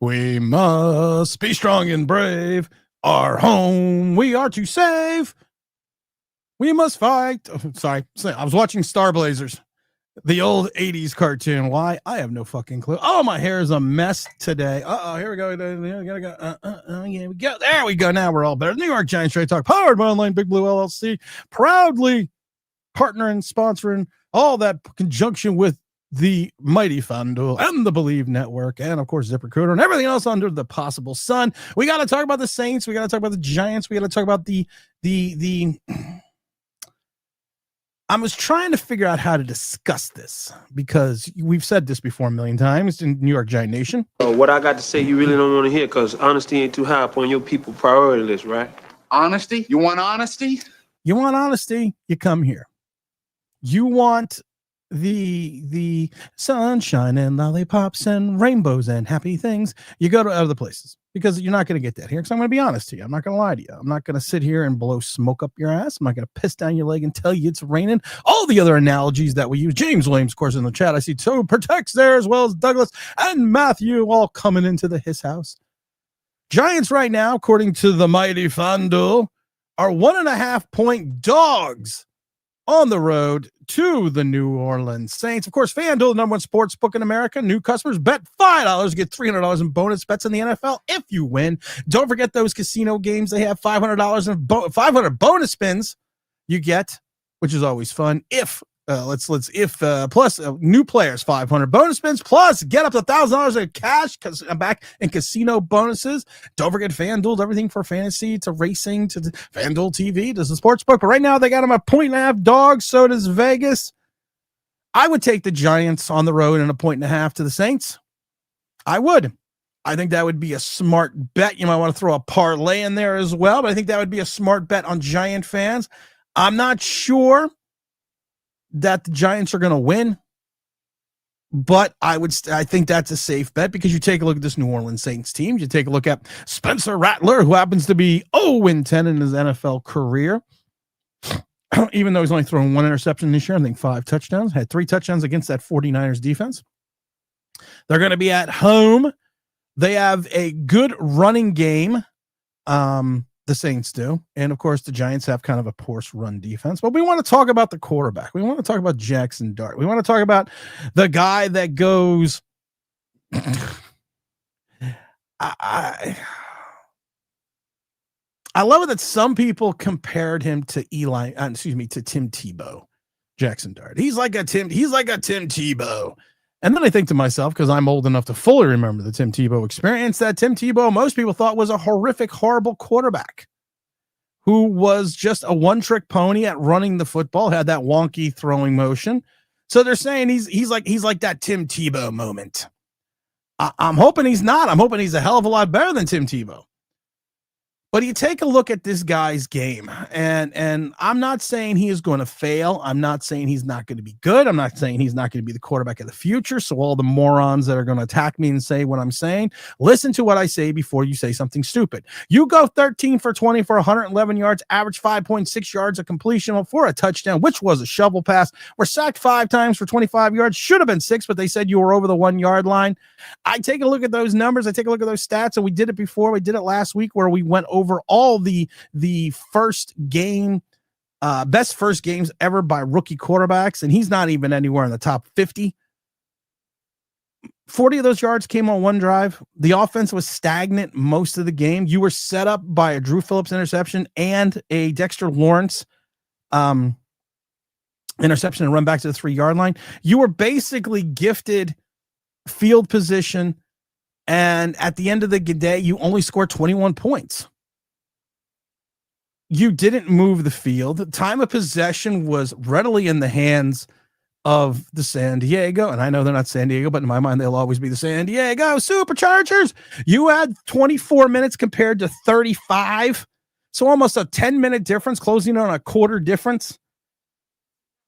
We must be strong and brave. Our home we are to save. We must fight. Oh, sorry, I was watching Star Blazers, the old 80s cartoon. Why? I have no fucking clue. Oh, my hair is a mess today. Uh-oh, here we go. Here we go. There we go. Now we're all better. New York Giants Straight Talk, powered by Online Big Blue LLC, proudly partnering, sponsoring, all that conjunction with the mighty FanDuel and the Believe Network, and of course ZipRecruiter and everything else under the possible sun. We got to talk about the Saints. We got to talk about the Giants. We got to talk about the. I was trying to figure out how to discuss this because we've said this before a million times in New York Giant Nation. What I got to say, you really don't want to hear because honesty ain't too high up on your people priority list, right? Honesty? You want honesty? You want honesty? You come here. You want the sunshine and lollipops and rainbows and happy things, you go to other places because you're not going to get that here. Because I'm going to be honest to you. I'm not going to lie to you. I'm not going to sit here and blow smoke up your ass. I'm not going to piss down your leg and tell you it's raining. All the other analogies that we use. James Williams, of course, in the chat. I see Toe Protects there, as well as Douglas and Matthew all coming into his house. Giants right now, according to the mighty FanDuel, are 1.5 point dogs on the road to the New Orleans Saints. Of course, FanDuel, the number one sports book in America. New customers bet $5, get $300 in bonus bets in the NFL if you win. Don't forget those casino games. They have $500 in 500 bonus spins you get, which is always fun. Plus new players, 500 bonus spins, plus get up to $1,000 in cash back in casino bonuses. Don't forget FanDuel, everything for fantasy to racing to FanDuel TV to the sports book. But right now they got them a 1.5 dogs. So does Vegas. I would take the Giants on the road and a 1.5 to the Saints. I would. I think that would be a smart bet. You might want to throw a parlay in there as well, but I think that would be a smart bet on Giant fans. I'm not sure that the Giants are going to win, but I think that's a safe bet because you take a look at this New Orleans Saints team. You take a look at Spencer Rattler, who happens to be 0-10 in his NFL career, even though he's only thrown 1 interception this year. I think 5 touchdowns, had 3 touchdowns against that 49ers defense. They're going to be at home. They have a good running game. The Saints do. And of course, the Giants have kind of a poor run defense. But we want to talk about the quarterback. We want to talk about Jackson Dart. We want to talk about the guy that goes. I love it that some people compared him to Tim Tebow, Jackson Dart. He's like a Tim Tebow. And then I think to myself, because I'm old enough to fully remember the Tim Tebow experience, that Tim Tebow, most people thought was a horrific, horrible quarterback who was just a one-trick pony at running the football, had that wonky throwing motion. So they're saying he's like that Tim Tebow moment. I'm hoping he's not. I'm hoping he's a hell of a lot better than Tim Tebow. But you take a look at this guy's game, and I'm not saying he is going to fail. I'm not saying he's not going to be good. I'm not saying he's not going to be the quarterback of the future. So all the morons that are going to attack me and say what I'm saying, listen to what I say before you say something stupid. You go 13 for 20 for 111 yards, average 5.6 yards of completion for a touchdown, which was a shovel pass. Were sacked 5 times for 25 yards. Should have been 6, but they said you were over the 1 yard line. I take a look at those numbers. I take a look at those stats, and we did it before. We did it last week where we went over all the first game, best first games ever by rookie quarterbacks, and he's not even anywhere in the top 50. 40 of those yards came on one drive. The offense was stagnant most of the game. You were set up by a Drew Phillips interception and a Dexter Lawrence interception and run back to the 3 yard line. You were basically gifted field position, and at the end of the day, you only scored 21 points. You didn't move the field. The time of possession was readily in the hands of the San Diego. And I know they're not San Diego, but in my mind, they'll always be the San Diego Superchargers. You had 24 minutes compared to 35. So almost a 10-minute difference, closing on a quarter difference.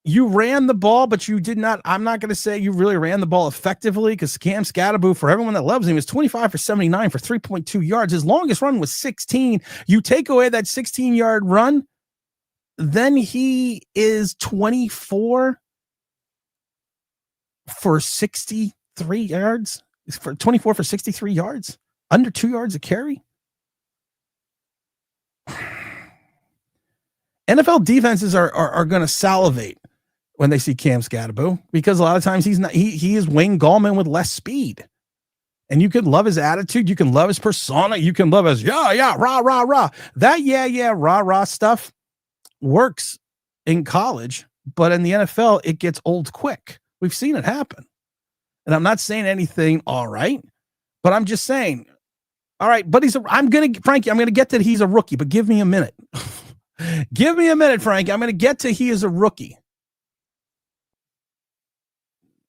You ran the ball, but you did not. I'm not going to say you really ran the ball effectively because Cam Scatterboo, for everyone that loves him, is 25 for 79 for 3.2 yards. His longest run was 16. You take away that 16-yard run, then he is 24 for 63 yards. for 24 for 63 yards, under 2 yards a carry. NFL defenses are going to salivate when they see Cam Scatterbo, because a lot of times he is Wayne Gallman with less speed. And you can love his attitude, you can love his persona, you can love his rah, rah, rah. That rah stuff works in college, but in the NFL, it gets old quick. We've seen it happen. And I'm not saying anything, all right, but I'm just saying, all right, but Frankie, I'm going to get that he's a rookie, but give me a minute. Give me a minute, Frankie. I'm going to get to he is a rookie.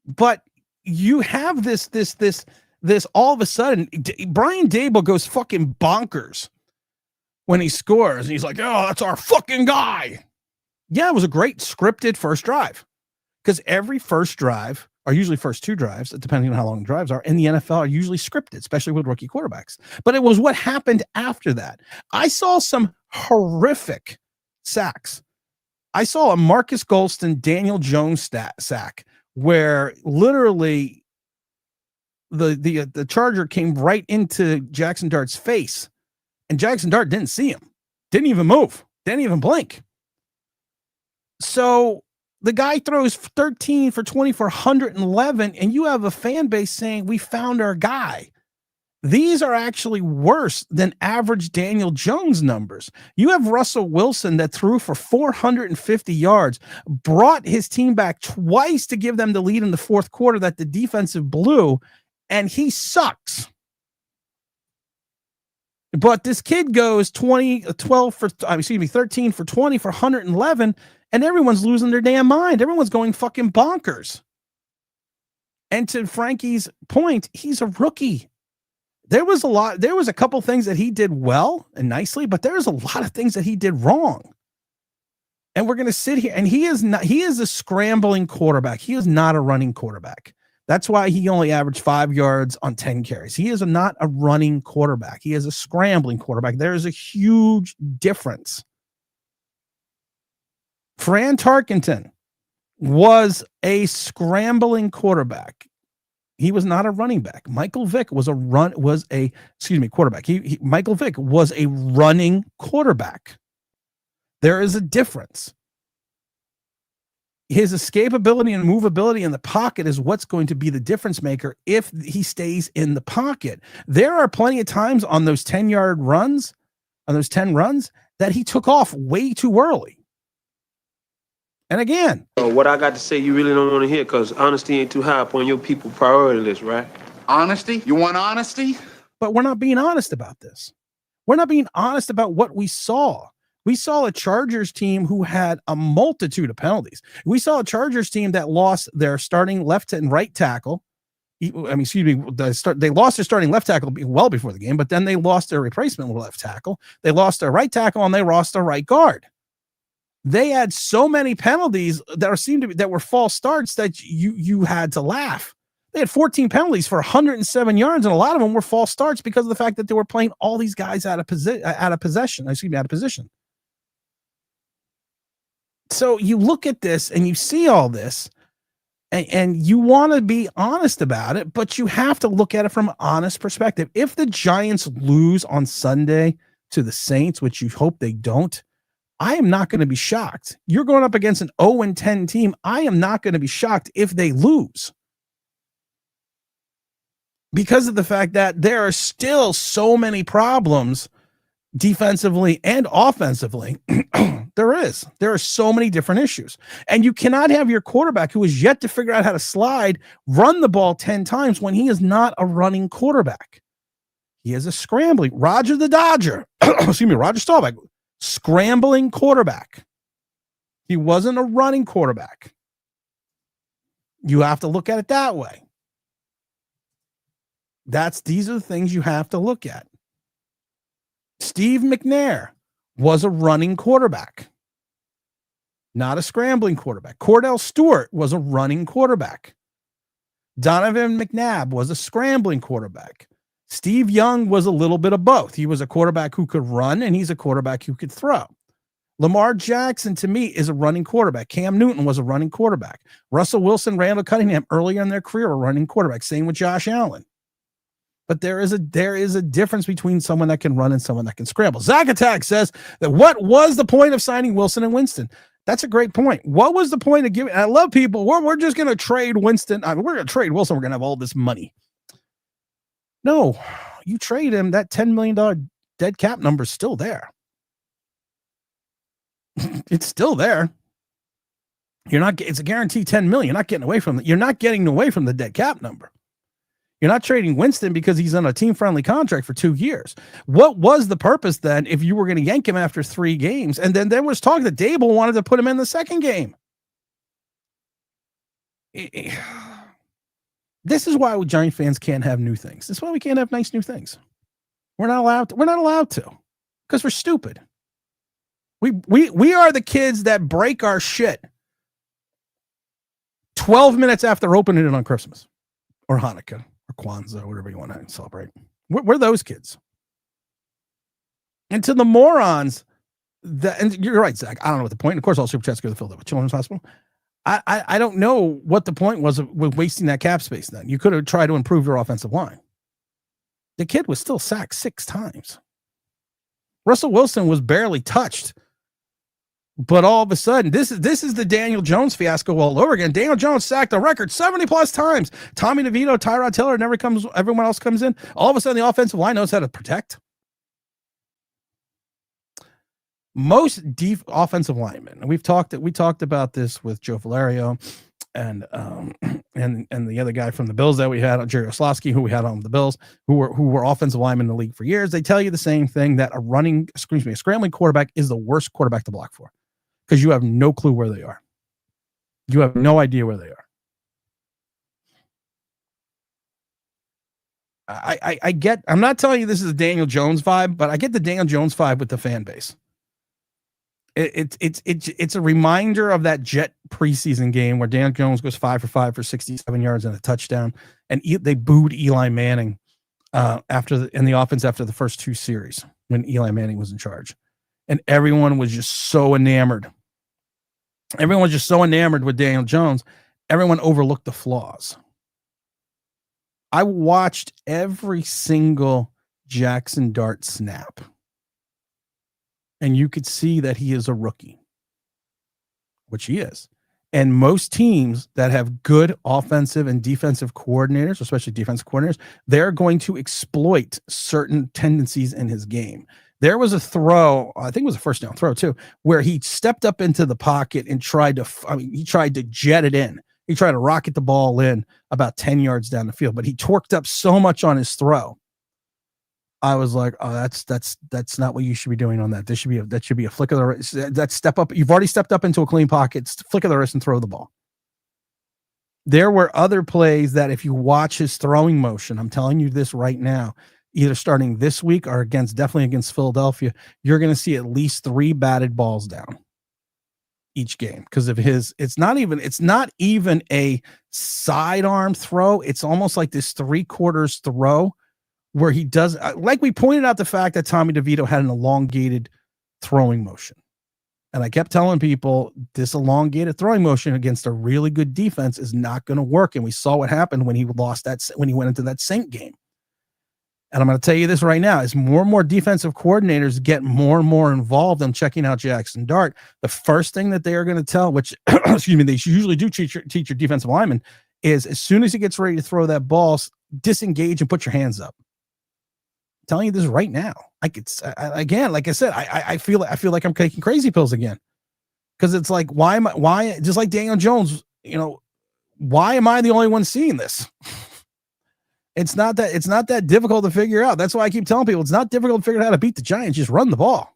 But you have this all of a sudden, Brian Daboll goes fucking bonkers when he scores. And he's like, oh, that's our fucking guy. Yeah, it was a great scripted first drive, because every first drive, or usually first two drives, depending on how long the drives are, in the NFL are usually scripted, especially with rookie quarterbacks. But it was what happened after that. I saw some horrific sacks. I saw a Marcus Golston, Daniel Jones sack where literally the Charger came right into Jackson Dart's face, and Jackson Dart didn't see him, didn't even move, didn't even blink. So the guy throws 13 for 20 for 111, and you have a fan base saying we found our guy. These are actually worse than average Daniel Jones numbers. You have Russell Wilson that threw for 450 yards, brought his team back twice to give them the lead in the fourth quarter that the defensive blew, and he sucks. But this kid goes 13 for 20 for 111, and everyone's losing their damn mind. Everyone's going fucking bonkers. And to Frankie's point, he's a rookie. There was a couple things that he did well and nicely, but there's a lot of things that he did wrong. And we're going to sit here, and he is a scrambling quarterback. He is not a running quarterback. That's why he only averaged 5 yards on 10 carries. He is not a running quarterback. He is a scrambling quarterback. There is a huge difference. Fran Tarkenton was a scrambling quarterback. He was not a running back. Michael Vick was quarterback. Michael Vick was a running quarterback. There is a difference. His escapability and movability in the pocket is what's going to be the difference maker if he stays in the pocket. There are plenty of times on those 10-yard runs, on those 10 runs, that he took off way too early. And again, what I got to say, you really don't want to hear, because honesty ain't too high up on your people priority list, right? Honesty? You want honesty? But we're not being honest about this. We're not being honest about what we saw. We saw a Chargers team who had a multitude of penalties. We saw a Chargers team that lost their starting left and right tackle. They lost their starting left tackle well before the game, but then they lost their replacement left tackle. They lost their right tackle, and they lost their right guard. They had so many penalties that were false starts that you had to laugh. They had 14 penalties for 107 yards, and a lot of them were false starts because of the fact that they were playing all these guys out of position. So you look at this and you see all this, and you want to be honest about it, but you have to look at it from an honest perspective. If the Giants lose on Sunday to the Saints, which you hope they don't, I am not going to be shocked. You're going up against an 0-10 team. I am not going to be shocked if they lose, because of the fact that there are still so many problems defensively and offensively. There are so many different issues, and you cannot have your quarterback, who is yet to figure out how to slide, run the ball 10 times when he is not a running quarterback. He is a scrambling Roger Staubach, scrambling quarterback. He wasn't a running quarterback. You have to look at it that way. These are the things you have to look at. Steve McNair was a running quarterback, not a scrambling quarterback. Cordell Stewart was a running quarterback. Donovan McNabb was a scrambling quarterback. Steve Young was a little bit of both. He was a quarterback who could run, and he's a quarterback who could throw. Lamar Jackson, to me, is a running quarterback. Cam Newton was a running quarterback. Russell Wilson, Randall Cunningham, earlier in their career, were running quarterbacks. Same with Josh Allen. But there is a difference between someone that can run and someone that can scramble. Zach Attack says that what was the point of signing Wilson and Winston? That's a great point. What was the point of giving? I love people. We're just going to trade Winston. I mean, we're going to trade Wilson. We're going to have all this money. No, you trade him. That $10 million dead cap number is still there. It's still there. It's a guaranteed 10 million. You're not getting away from it. You're not getting away from the dead cap number. You're not trading Winston because he's on a team-friendly contract for 2 years. What was the purpose then if you were going to yank him after 3 games? And then there was talk that Dable wanted to put him in the second game. This is why Giant fans can't have new things. This is why we can't have nice new things. We're not allowed to because we're stupid. We are the kids that break our shit 12 minutes after opening it on Christmas or Hanukkah or Kwanzaa, whatever you want to celebrate. We're those kids. And to the morons, and you're right, Zach. I don't know what the point. Of course, all super chats go to the Philadelphia Children's Hospital. I don't know what the point was with wasting that cap space then. You could have tried to improve your offensive line. The kid was still sacked 6 times. Russell Wilson was barely touched. But all of a sudden, this is the Daniel Jones fiasco all over again. Daniel Jones sacked a record 70+ times. Tommy DeVito, Tyrod Taylor, everyone else comes in. All of a sudden, the offensive line knows how to protect. Most deep offensive linemen, and we talked about this with Joe Valerio and the other guy from the Bills that we had, Jerry Oslowski, who we had on the Bills, who were offensive linemen in the league for years. They tell you the same thing, that a scrambling quarterback is the worst quarterback to block for, because you have no clue where they are. You have no idea where they are. I'm not telling you this is a Daniel Jones vibe, but I get the Daniel Jones vibe with the fan base. It's a reminder of that Jet preseason game where Dan Jones goes 5 for 5 for 67 yards and a touchdown, and they booed Eli Manning in the offense after the first 2 series when Eli Manning was in charge, and everyone was just so enamored. Everyone was just so enamored with Daniel Jones. Everyone overlooked the flaws. I watched every single Jackson Dart snap, and you could see that he is a rookie, which he is. And most teams that have good offensive and defensive coordinators, especially defensive coordinators, they're going to exploit certain tendencies in his game. There was a throw, I think it was a first down throw too, where he stepped up into the pocket and tried to jet it in. He tried to rocket the ball in about 10 yards down the field, but he torqued up so much on his throw. I was like, oh, that's not what you should be doing on that. That should be a flick of the wrist. That step up. You've already stepped up into a clean pocket, flick of the wrist and throw the ball. There were other plays that if you watch his throwing motion, I'm telling you this right now, either starting this week or definitely against Philadelphia, you're going to see at least 3 batted balls down each game because of it's not even a sidearm throw. It's almost like this 3/4 throw where he does, like we pointed out the fact that Tommy DeVito had an elongated throwing motion. And I kept telling people this elongated throwing motion against a really good defense is not going to work. And we saw what happened when he went into that Saint game. And I'm going to tell you this right now, as more and more defensive coordinators get more and more involved in checking out Jackson Dart, the first thing that they are going to tell, which, excuse me, they usually do teach your defensive lineman, is as soon as he gets ready to throw that ball, disengage and put your hands up. I'm telling you this right now. Again, like I said, I feel like I'm taking crazy pills again. Because it's like, why, just like Daniel Jones, why am I the only one seeing this? It's not that difficult to figure out. That's why I keep telling people it's not difficult to figure out how to beat the Giants. Just run the ball.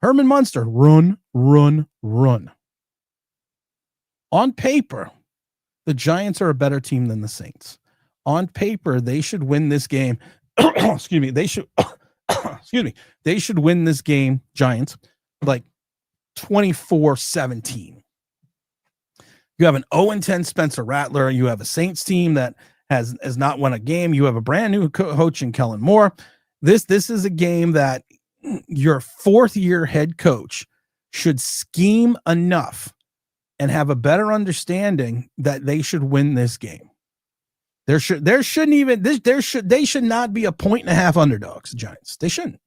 Herman Munster, run. On paper, the Giants are a better team than the Saints. On paper, they should win this game. Excuse me. They should win this game, Giants, like 24-17. You have an 0-10 Spencer Rattler. You have a Saints team that has not won a game. You have a brand new coach in Kellen Moore. This is a game that your 4th-year head coach should scheme enough and have a better understanding that they should win this game. They should not be a 1.5 underdogs, the Giants. They shouldn't.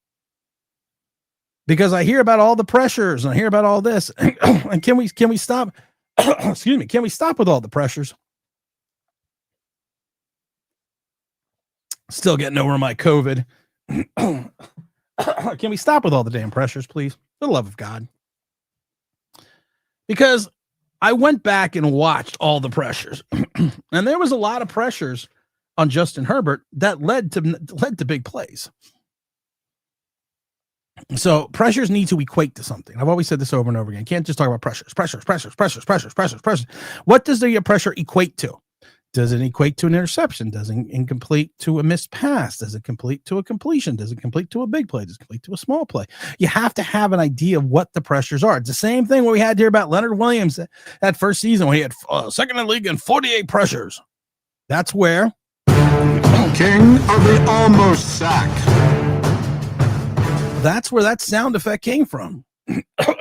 Because I hear about all the pressures and I hear about all this. And can we stop? Excuse me. Can we stop with all the pressures? Still getting over my COVID. Can we stop with all the damn pressures, please? For the love of God. Because I went back and watched all the pressures. And there was a lot of pressures on Justin Herbert that led to big plays. So pressures need to equate to something. I've always said this over and over again. You can't just talk about pressures. What does the pressure equate to? Does it equate to an interception? Does it incomplete to a missed pass? Does it complete to a completion? Does it complete to a big play? Does it complete to a small play? You have to have an idea of what the pressures are. It's the same thing what we had here about Leonard Williams that first season when he had second in the league and 48 pressures. That's where King of the almost sack. That's where that sound effect came from.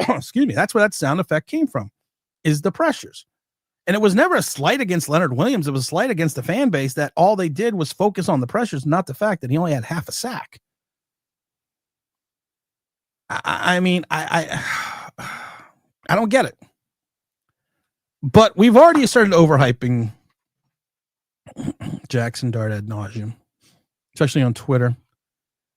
Excuse me. That's where that sound effect came from, is the pressures. And it was never a slight against Leonard Williams. It was a slight against the fan base that all they did was focus on the pressures, not the fact that he only had half a sack. I mean, I don't get it. But we've already started overhyping Jackson Dart ad nauseum, especially on Twitter.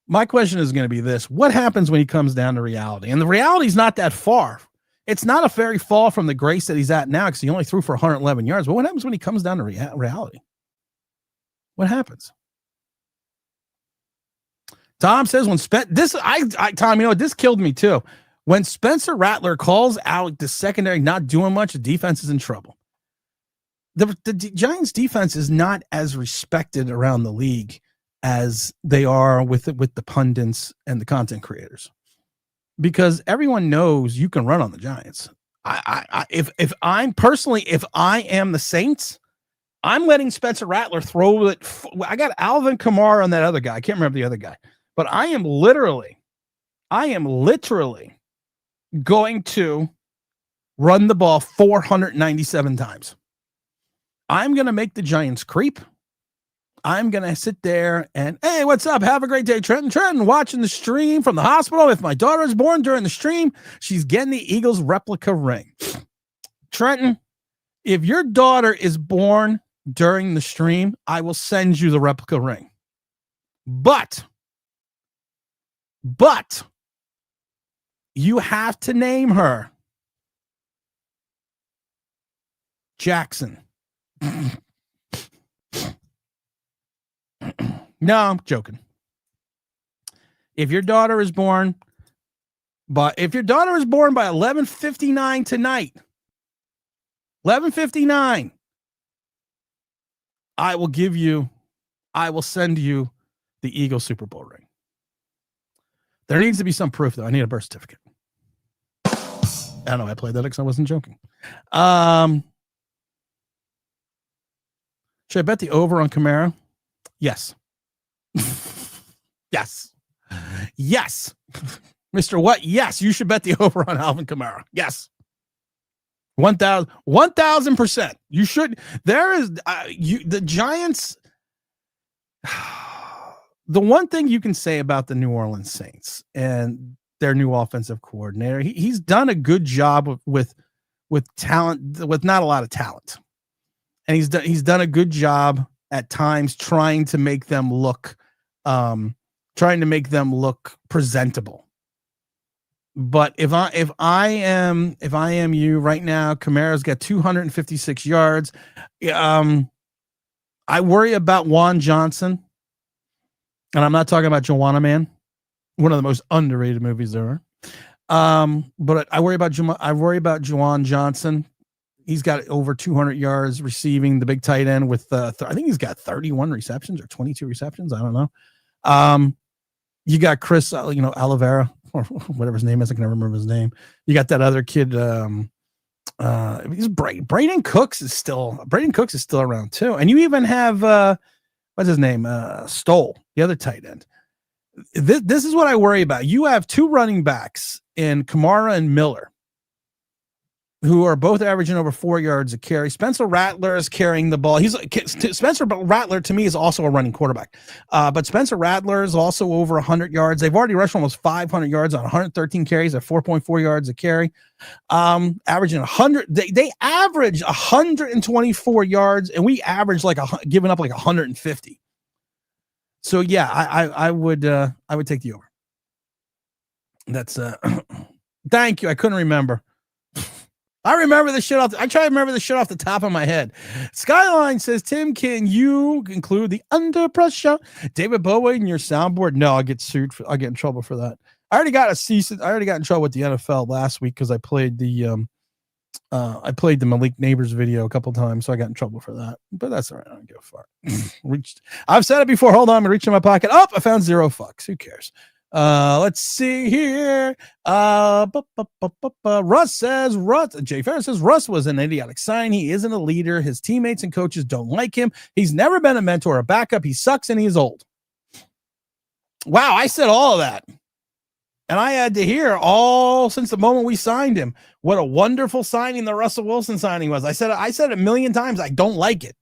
My question is going to be this. What happens when he comes down to reality? And the reality is not that far. It's not a very fall from the grace that he's at now because he only threw for 111 yards. But what happens when he comes down to reality? What happens? Tom says when Tom, you know, this killed me too. When Spencer Rattler calls out the secondary not doing much, the defense is in trouble. The Giants defense is not as respected around the league as they are with the pundits and the content creators, because everyone knows you can run on the Giants. If I am the Saints, I'm letting Spencer Rattler throw it. I got Alvin Kamara on that other guy. I can't remember the other guy, but I am literally going to run the ball 497 times. I'm going to make the Giants creep. I'm going to sit there and, hey, what's up? Have a great day, Trenton. Trenton, watching the stream from the hospital. If my daughter is born during the stream, she's getting the Eagles replica ring. Trenton, if your daughter is born during the stream, I will send you the replica ring. But you have to name her Jackson. No, I'm joking. If your daughter is born by 11:59 tonight, 11:59, I will send you the Eagles Super Bowl ring. There needs to be some proof, though. I need a birth certificate. I know I played that because I wasn't joking. Should I bet the over on Kamara? Yes. Yes. Mr. What? Yes, you should bet the over on Alvin Kamara. Yes. 1,000%. You should. There is the Giants. The one thing you can say about the New Orleans Saints and their new offensive coordinator, he's done a good job with talent, with not a lot of talent. And he's done a good job at times trying to make them look presentable. But if I am you right now, Kamara's got 256 yards. I worry about Juwan Johnson, and I'm not talking about Joanna Man, one of the most underrated movies there are. But I worry about Juwan Johnson. He's got over 200 yards receiving, the big tight end with I think he's got 31 receptions or 22 receptions. I don't know. You got Chris, Oliveira or whatever his name is. I can never remember his name. You got that other kid. He's Braden Cooks is still around too. And you even have what's his name? Stoll, the other tight end. This is what I worry about. You have two running backs in Kamara and Miller who are both averaging over 4 yards a carry. Spencer Rattler is carrying the ball. Spencer Rattler to me is also a running quarterback. But Spencer Rattler is also over 100 yards. They've already rushed almost 500 yards on 113 carries at 4.4 yards a carry. Averaging 100. They average 124 yards, and we average giving up like 150. So yeah, I would take the over. That's thank you. I couldn't remember. I remember the shit I try to remember the shit off the top of my head. Skyline says, Tim, can you include the under pressure? David Bowie in your soundboard? No, I'll get sued. I'll get in trouble for that. I already got in trouble with the NFL last week because I played the Malik Neighbors video a couple times, so I got in trouble for that. But that's all right. I don't give a fuck. I've said it before. Hold on, I'm reaching my pocket. Oh, I found zero fucks. Who cares? Let's see here. Russ says, Jay Ferris says, Russ was an idiotic sign. He isn't a leader. His teammates and coaches don't like him. He's never been a mentor or a backup. He sucks and he's old. Wow, I said all of that. And I had to hear all since the moment we signed him. What a wonderful signing the Russell Wilson signing was. I said it a million times. I don't like it.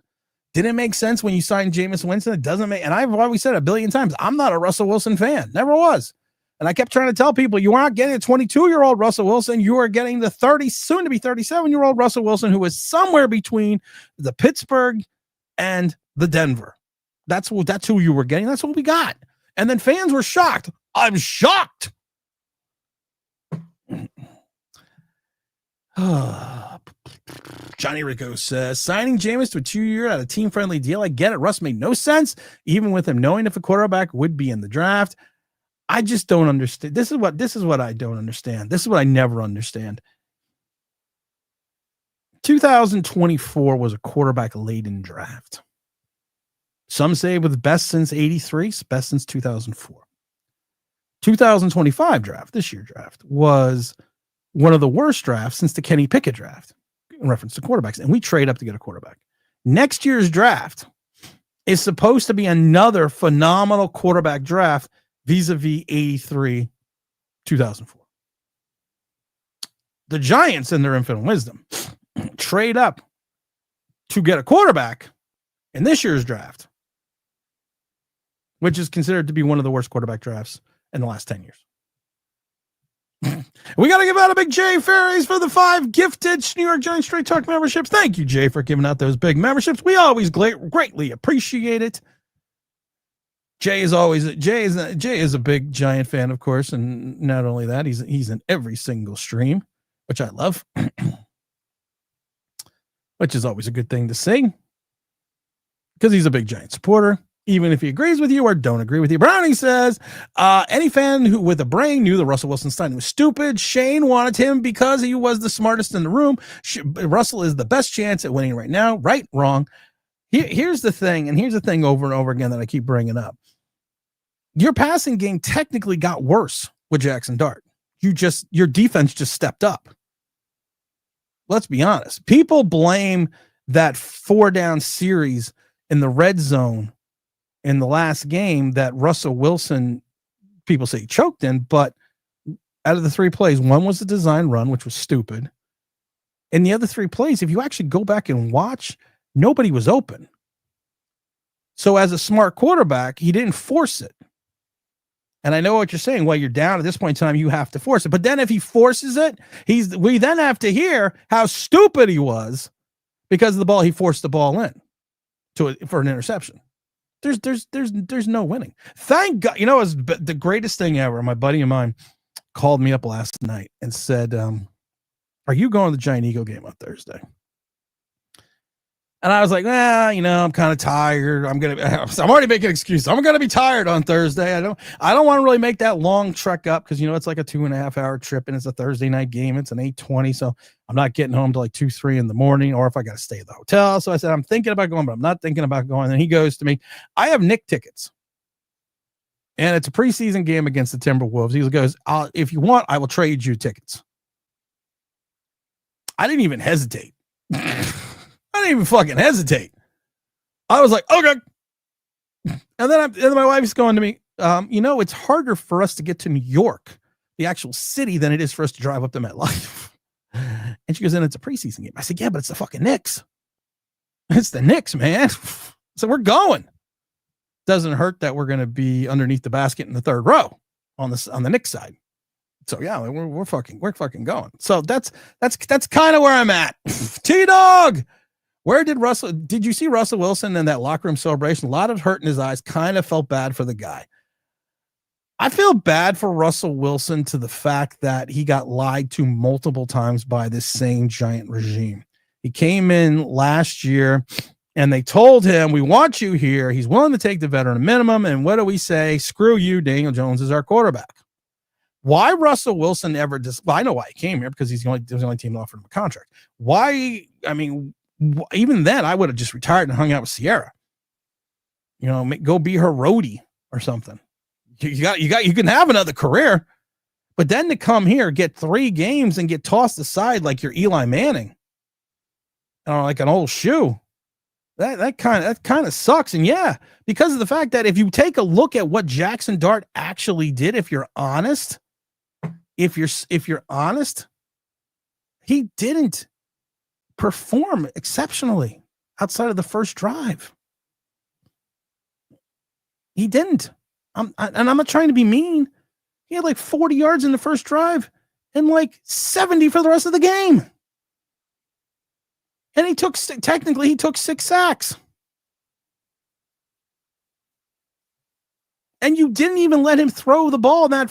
Didn't make sense when you signed Jameis Winston. It doesn't make, and I've always said a billion times, I'm not a Russell Wilson fan. Never was. And I kept trying to tell people, you aren't getting a 22-year-old Russell Wilson. You are getting the soon to be 37-year-old Russell Wilson, who is somewhere between the Pittsburgh and the Denver. That's who you were getting. That's what we got. And then fans were shocked. I'm shocked. Johnny Rico says, signing Jameis to a 2-year at a team-friendly deal. I get it. Russ made no sense, even with him knowing if a quarterback would be in the draft. I just don't understand. This is what I don't understand. This is what I never understand. 2024 was a quarterback-laden draft. Some say it was best since 83, best since 2004. 2025 draft, this year draft, was one of the worst drafts since the Kenny Pickett draft in reference to quarterbacks. And we trade up to get a quarterback. Next year's draft is supposed to be another phenomenal quarterback draft vis-a-vis 83, 2004. The Giants, in their infinite wisdom, trade up to get a quarterback in this year's draft, which is considered to be one of the worst quarterback drafts in the last 10 years. We got to give out a big Jay Ferries for the 5 gifted New York Giants Straight Talk memberships. Thank you, Jay, for giving out those big memberships. We always greatly appreciate it. Jay is a big Giant fan, of course, and not only that, he's in every single stream, which I love, which is always a good thing to see because he's a big Giant supporter. Even if he agrees with you or don't agree with you. Brownie says, any fan who with a brain knew that Russell Wilson signing was stupid. Shane wanted him because he was the smartest in the room. Russell is the best chance at winning right now. Right, wrong. Here's the thing, and here's the thing over and over again that I keep bringing up. Your passing game technically got worse with Jackson Dart. Your defense just stepped up. Let's be honest. People blame that 4-down series in the red zone in the last game that Russell Wilson, people say he choked in, but out of the 3 plays, one was the design run, which was stupid. And the other 3 plays, if you actually go back and watch, nobody was open. So as a smart quarterback, he didn't force it. And I know what you're saying. Well, you're down at this point in time, you have to force it. But then if he forces it, we then have to hear how stupid he was because of the ball. He forced the ball in for an interception. There's no winning. Thank God. You know, it was the greatest thing ever. My buddy of mine called me up last night and said, are you going to the Giant Eagle game on Thursday? And I was like, I'm kind of tired. I'm already making excuses. I'm going to be tired on Thursday. I don't want to really make that long trek up because, it's like a 2.5 hour trip and it's a Thursday night game. It's an 8:20. So I'm not getting home till like 2, 3 in the morning, or if I got to stay at the hotel. So I said, I'm thinking about going, but I'm not thinking about going. And he goes to me, I have Nick tickets and it's a preseason game against the Timberwolves. He goes, if you want, I will trade you tickets. I didn't even hesitate. I didn't even fucking hesitate. I was like, okay. And then my wife's going to me, it's harder for us to get to New York, the actual city, than it is for us to drive up to MetLife. And And she goes, and it's a preseason game. I said, yeah, but it's the fucking Knicks. It's the Knicks, man. So we're going. Doesn't hurt that we're going to be underneath the basket in the third row on the Knicks side. So yeah, we're fucking going. So that's kind of where I'm at. T-Dog. Did you see Russell Wilson in that locker room celebration? A lot of hurt in his eyes. Kind of felt bad for the guy. I feel bad for Russell Wilson to the fact that he got lied to multiple times by this same giant regime. He came in last year and they told him, we want you here. He's willing to take the veteran minimum. And what do we say? Screw you. Daniel Jones is our quarterback. Why Russell Wilson ever well, I know why he came here, because he's the only team that offered him a contract. Why? I mean, even then I would have just retired and hung out with Sierra, go be her roadie or something. You can have another career, but then to come here, get 3 games and get tossed aside like you're Eli Manning, like an old shoe. That kind of sucks. And yeah, because of the fact that if you take a look at what Jackson Dart actually did, if you're honest, he didn't perform exceptionally outside of the first drive. He didn't. And I'm not trying to be mean. He had like 40 yards in the first drive and like 70 for the rest of the game. And he took 6 sacks. And you didn't even let him throw the ball in that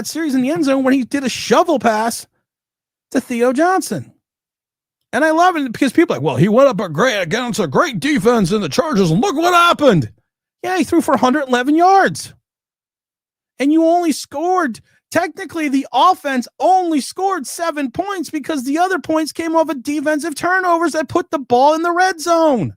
series in the end zone when he did a shovel pass to Theo Johnson. And I love it because people are like, well, he went up against a great defense in the Chargers, and look what happened. Yeah, he threw for 111 yards. And you only scored, technically the offense only scored 7 points because the other points came off of defensive turnovers that put the ball in the red zone.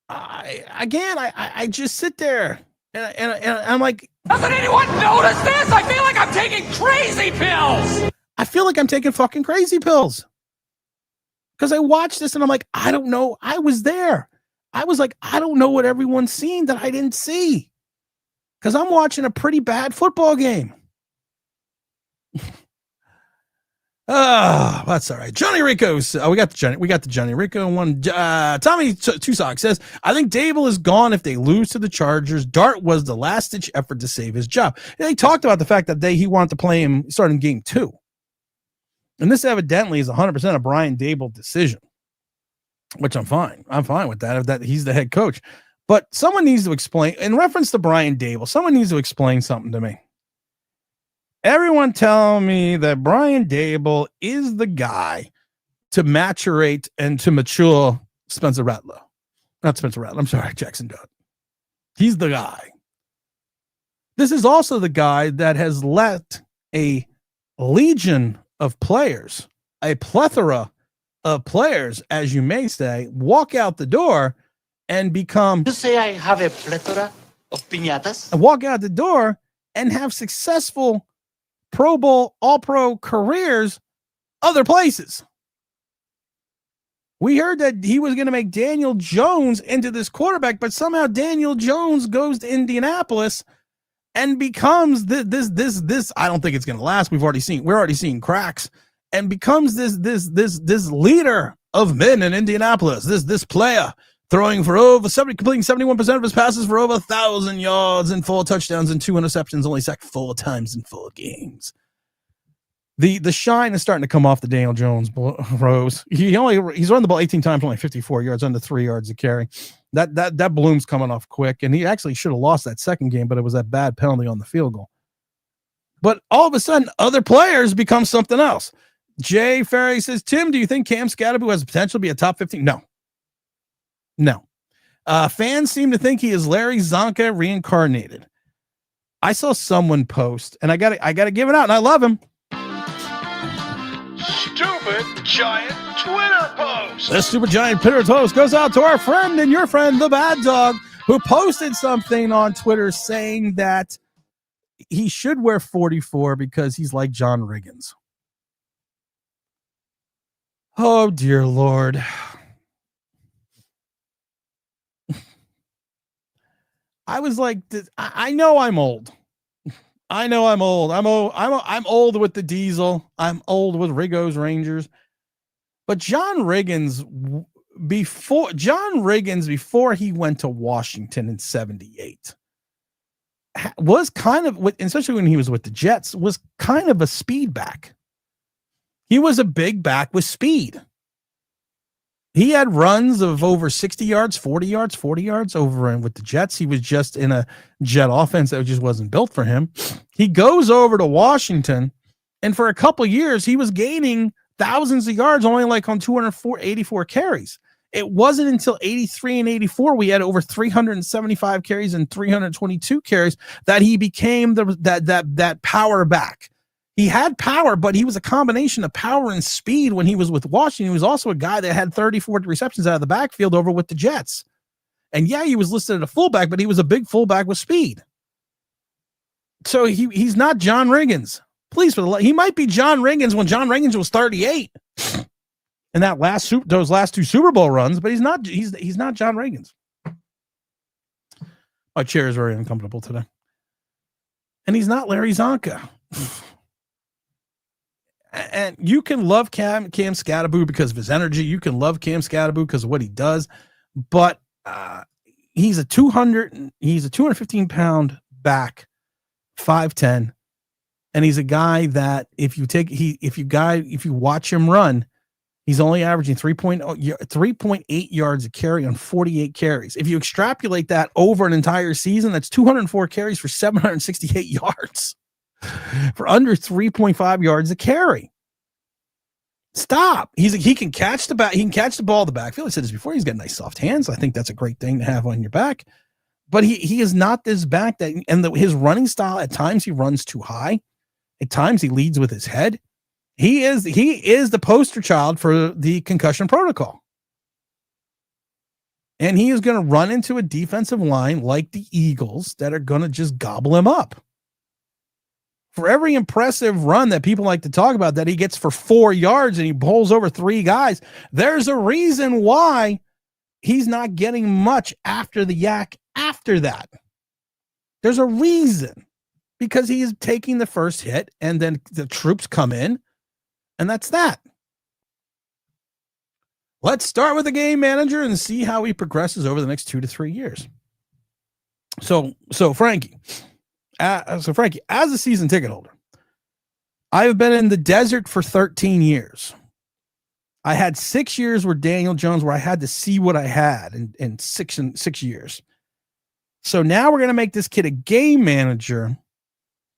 I just sit there and I'm like, doesn't anyone notice this? I feel like I'm taking crazy pills. I feel like I'm taking fucking crazy pills. Because I watched this and I'm like, I don't know. I was there. I was like, I don't know what everyone's seen that I didn't see. Because I'm watching a pretty bad football game. That's all right. Johnny Rico's. We got the Johnny Rico one. Tommy Tusock says, I think Dable is gone if they lose to the Chargers. Dart was the last-ditch effort to save his job. And they talked about the fact that he wanted to play him starting game 2. And this evidently is 100% a Brian Dable decision, which I'm fine. I'm fine with that if that he's the head coach. But someone needs to explain, in reference to Brian Dable, someone needs to explain something to me. Everyone tell me that Brian Dable is the guy to maturate and to mature Spencer Rattler. Not Spencer Rattler. I'm sorry, Jackson Dart. He's the guy. This is also the guy that has let a legion of players, a plethora of players, as you may say, walk out the door and become... You say I have a plethora of piñatas? And walk out the door and have successful Pro Bowl, All-Pro careers other places. We heard that he was going to make Daniel Jones into this quarterback, but somehow Daniel Jones goes to Indianapolis and becomes this. I don't think it's going to last. We're already seeing cracks, and becomes this leader of men in Indianapolis. This player throwing for over 70, completing 71% of his passes for over 1,000 yards and 4 touchdowns and 2 interceptions, only sacked 4 times in 4 games. The shine is starting to come off the Daniel Jones rose. He's run the ball 18 times, only 54 yards, under 3 yards a carry. That bloom's coming off quick, and he actually should have lost that second game, but it was that bad penalty on the field goal. But all of a sudden, other players become something else. Jay Ferry says, Tim, do you think Cam Scatterby has the potential to be a top 15? No. Fans seem to think he is Larry Zonka reincarnated. I saw someone post, and I gotta give it out, and I love him. Stupid giant Twitter post. This stupid giant Twitter post goes out to our friend and your friend, the Bad Dog, who posted something on Twitter saying that he should wear 44 because he's like John Riggins. Oh, dear Lord. I was like, I know I'm old. I know I'm old. I'm old with the diesel. I'm old with Rigo's Rangers. But John Riggins, before he went to Washington in 78, was kind of, especially when he was with the Jets, was kind of a speed back. He was a big back with speed. He had runs of over 60 yards, 40 yards over and with the Jets. He was just in a jet offense that just wasn't built for him. He goes over to Washington, and for a couple years, he was gaining thousands of yards only like on 84 carries. It wasn't until 83 and 84 we had over 375 carries and 322 carries that he became that power back. He had power, but he was a combination of power and speed when he was with Washington. He was also a guy that had 34 receptions out of the backfield over with the Jets. And yeah, he was listed at a fullback, but he was a big fullback with speed. So he's not John Riggins. Please, he might be John Riggins when John Riggins was 38 in those last two Super Bowl runs, but he's not John Riggins. My chair is very uncomfortable today. And he's not Larry Zonka. And you can love Cam Scatterboo because of his energy. You can love Cam Scatterboo because of what he does, but he's a 215 pound back, 5'10", and he's a guy that if you watch him run, he's only averaging 3.8 yards a carry on 48 carries. If you extrapolate that over an entire season, that's 204 carries for 768 yards. For under 3.5 yards a carry. Stop. He can catch the back. He can catch the ball in the backfield. I said this before. He's got nice soft hands. I think that's a great thing to have on your back. But he is not this back that, and his running style, at times he runs too high. At times he leads with his head. He is the poster child for the concussion protocol. And he is going to run into a defensive line like the Eagles that are going to just gobble him up. For every impressive run that people like to talk about that he gets for 4 yards and he bowls over 3 guys, there's a reason why he's not getting much after the yak after that. There's a reason, because he is taking the first hit and then the troops come in, and that's that. Let's start with the game manager and see how he progresses over the next 2 to 3 years. So Frankie, as a season ticket holder, I've been in the desert for 13 years. I had 6 years where Daniel Jones, where I had to see what I had in 6 years. So now we're going to make this kid a game manager.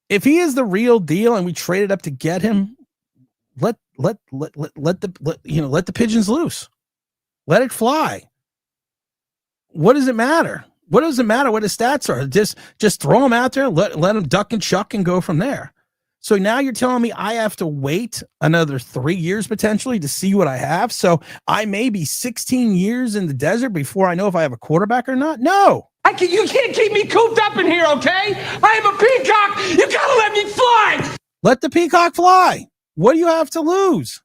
If he is the real deal and we traded up to get him, let the pigeons loose. Let it fly. What does it matter? What does it matter what his stats are? Just throw him out there, let him duck and chuck and go from there. So now you're telling me I have to wait another 3 years potentially to see what I have. So I may be 16 years in the desert before I know if I have a quarterback or not. No. You can't keep me cooped up in here, okay? I am a peacock. You gotta let me fly. Let the peacock fly. What do you have to lose?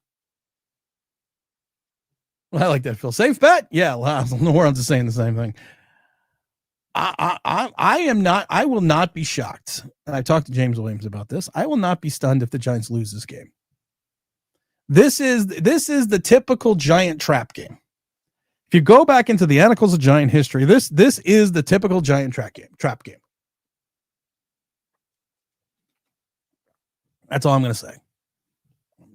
Well, I like that, Phil. Safe bet? Yeah, well, the world's saying the same thing. I will not be shocked. And I talked to James Williams about this. I will not be stunned if the Giants lose this game. This is the typical Giant trap game. If you go back into the Annals of Giant history, this is the typical Giant trap game. That's all I'm going to say.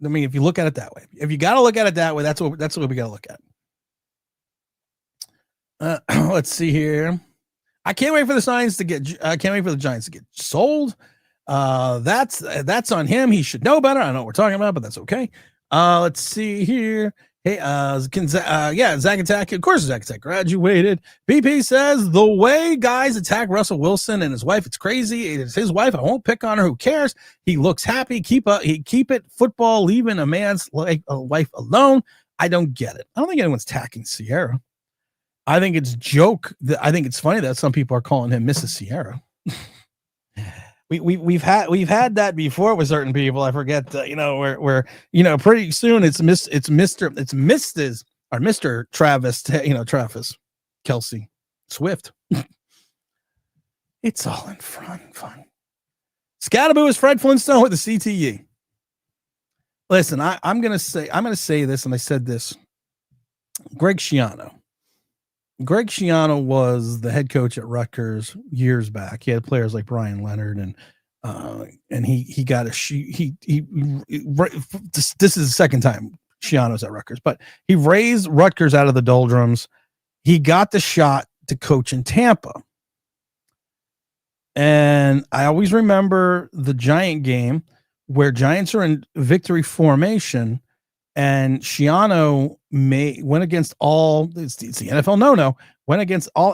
I mean, if you look at it that way, if you got to look at it that way, that's what we got to look at. Let's see here. I can't wait for the Giants to get sold. That's on him. He should know better. I know what we're talking about, but that's okay. Let's see here. Hey, Zach Attack. Of course, Zach Attack graduated. BP says the way guys attack Russell Wilson and his wife, it's crazy. It's his wife. I won't pick on her. Who cares? He looks happy. Keep it. Football, leaving a man's wife alone. I don't get it. I don't think anyone's attacking Sierra. I think it's joke. I think it's funny that some people are calling him Mrs. Sierra. We've had that before with certain people. I forget, where pretty soon it's Mr. Travis, Travis Kelce Swift. It's all in fun. Scatterboo is Fred Flintstone with the CTE. Listen, I'm gonna say this, and I said this. Greg Schiano was the head coach at Rutgers years back. He had players like Brian Leonard, and he got this is the second time Schiano's at Rutgers, but he raised Rutgers out of the doldrums. He got the shot to coach in Tampa. And I always remember the Giant game where Giants are in victory formation, and Schiano went against all it's the NFL went against all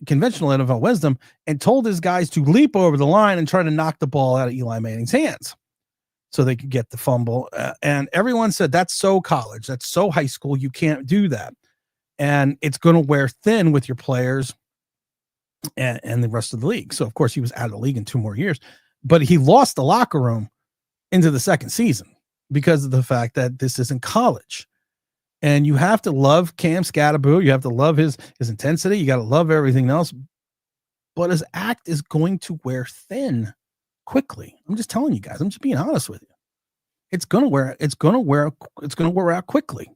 conventional NFL wisdom and told his guys to leap over the line and try to knock the ball out of Eli Manning's hands so they could get the fumble. And everyone said, that's so college, that's so high school, you can't do that. And it's going to wear thin with your players and the rest of the league. So, of course, he was out of the league in 2 more years. But he lost the locker room into the second season because of the fact that this isn't college. And you have to love Cam Scatterboo. You have to love his intensity. You got to love everything else. But his act is going to wear thin quickly. I'm just telling you guys. I'm just being honest with you. It's going to wear out quickly.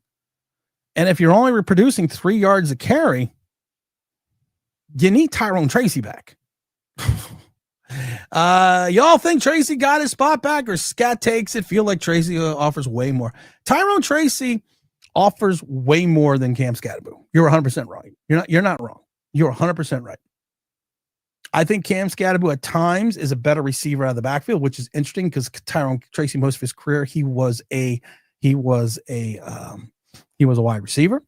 And if you're only reproducing 3 yards a carry, you need Tyrone Tracy back. Y'all think Tracy got his spot back, or Scat takes it? Feel like Tracy offers way more. Tyrone Tracy offers way more than Cam Scatterboo. You're 100% right. You're not wrong. You're 100% right. I think Cam Scatterboo at times is a better receiver out of the backfield, which is interesting because Tyrone Tracy, most of his career, he was a wide receiver.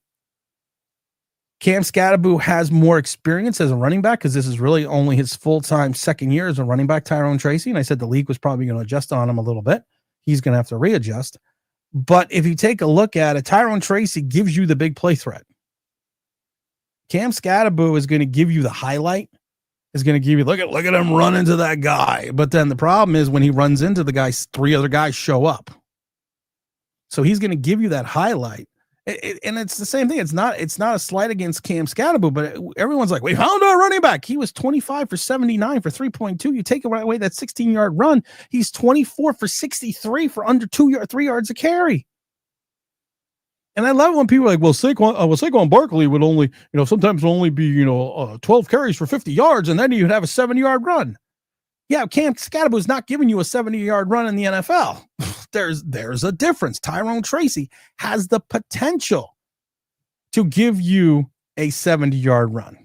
Cam Scatterboo has more experience as a running back because this is really only his full-time second year as a running back, Tyrone Tracy. And I said the league was probably going to adjust on him a little bit. He's going to have to readjust. But if you take a look at it, Tyrone Tracy gives you the big play threat. Cam Scatterboo is going to give you the highlight. Is going to give you, look at him run into that guy. But then the problem is when he runs into the guy, 3 other guys show up. So he's going to give you that highlight. And it's the same thing. It's not a slight against Cam Scatterboo, but everyone's like, we found our running back. He was 25 for 79 for 3.2. You take away that 16-yard run, he's 24 for 63 for under 3 yards a carry. And I love it when people are like, well, Saquon Barkley would only, sometimes only be, 12 carries for 50 yards, and then you'd have a 70-yard run. Yeah, Cam Scatterboo is not giving you a 70-yard run in the NFL. There's a difference. Tyrone Tracy has the potential to give you a 70-yard run.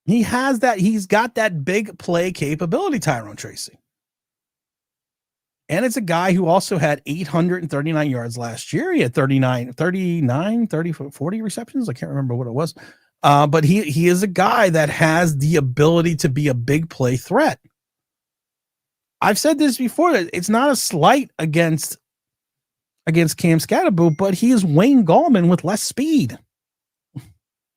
He has that. He's got that big play capability, Tyrone Tracy. And it's a guy who also had 839 yards last year. He had 40 receptions. I can't remember what it was. But he is a guy that has the ability to be a big play threat. I've said this before, that it's not a slight against Cam Scatterboo, but he is Wayne Gallman with less speed.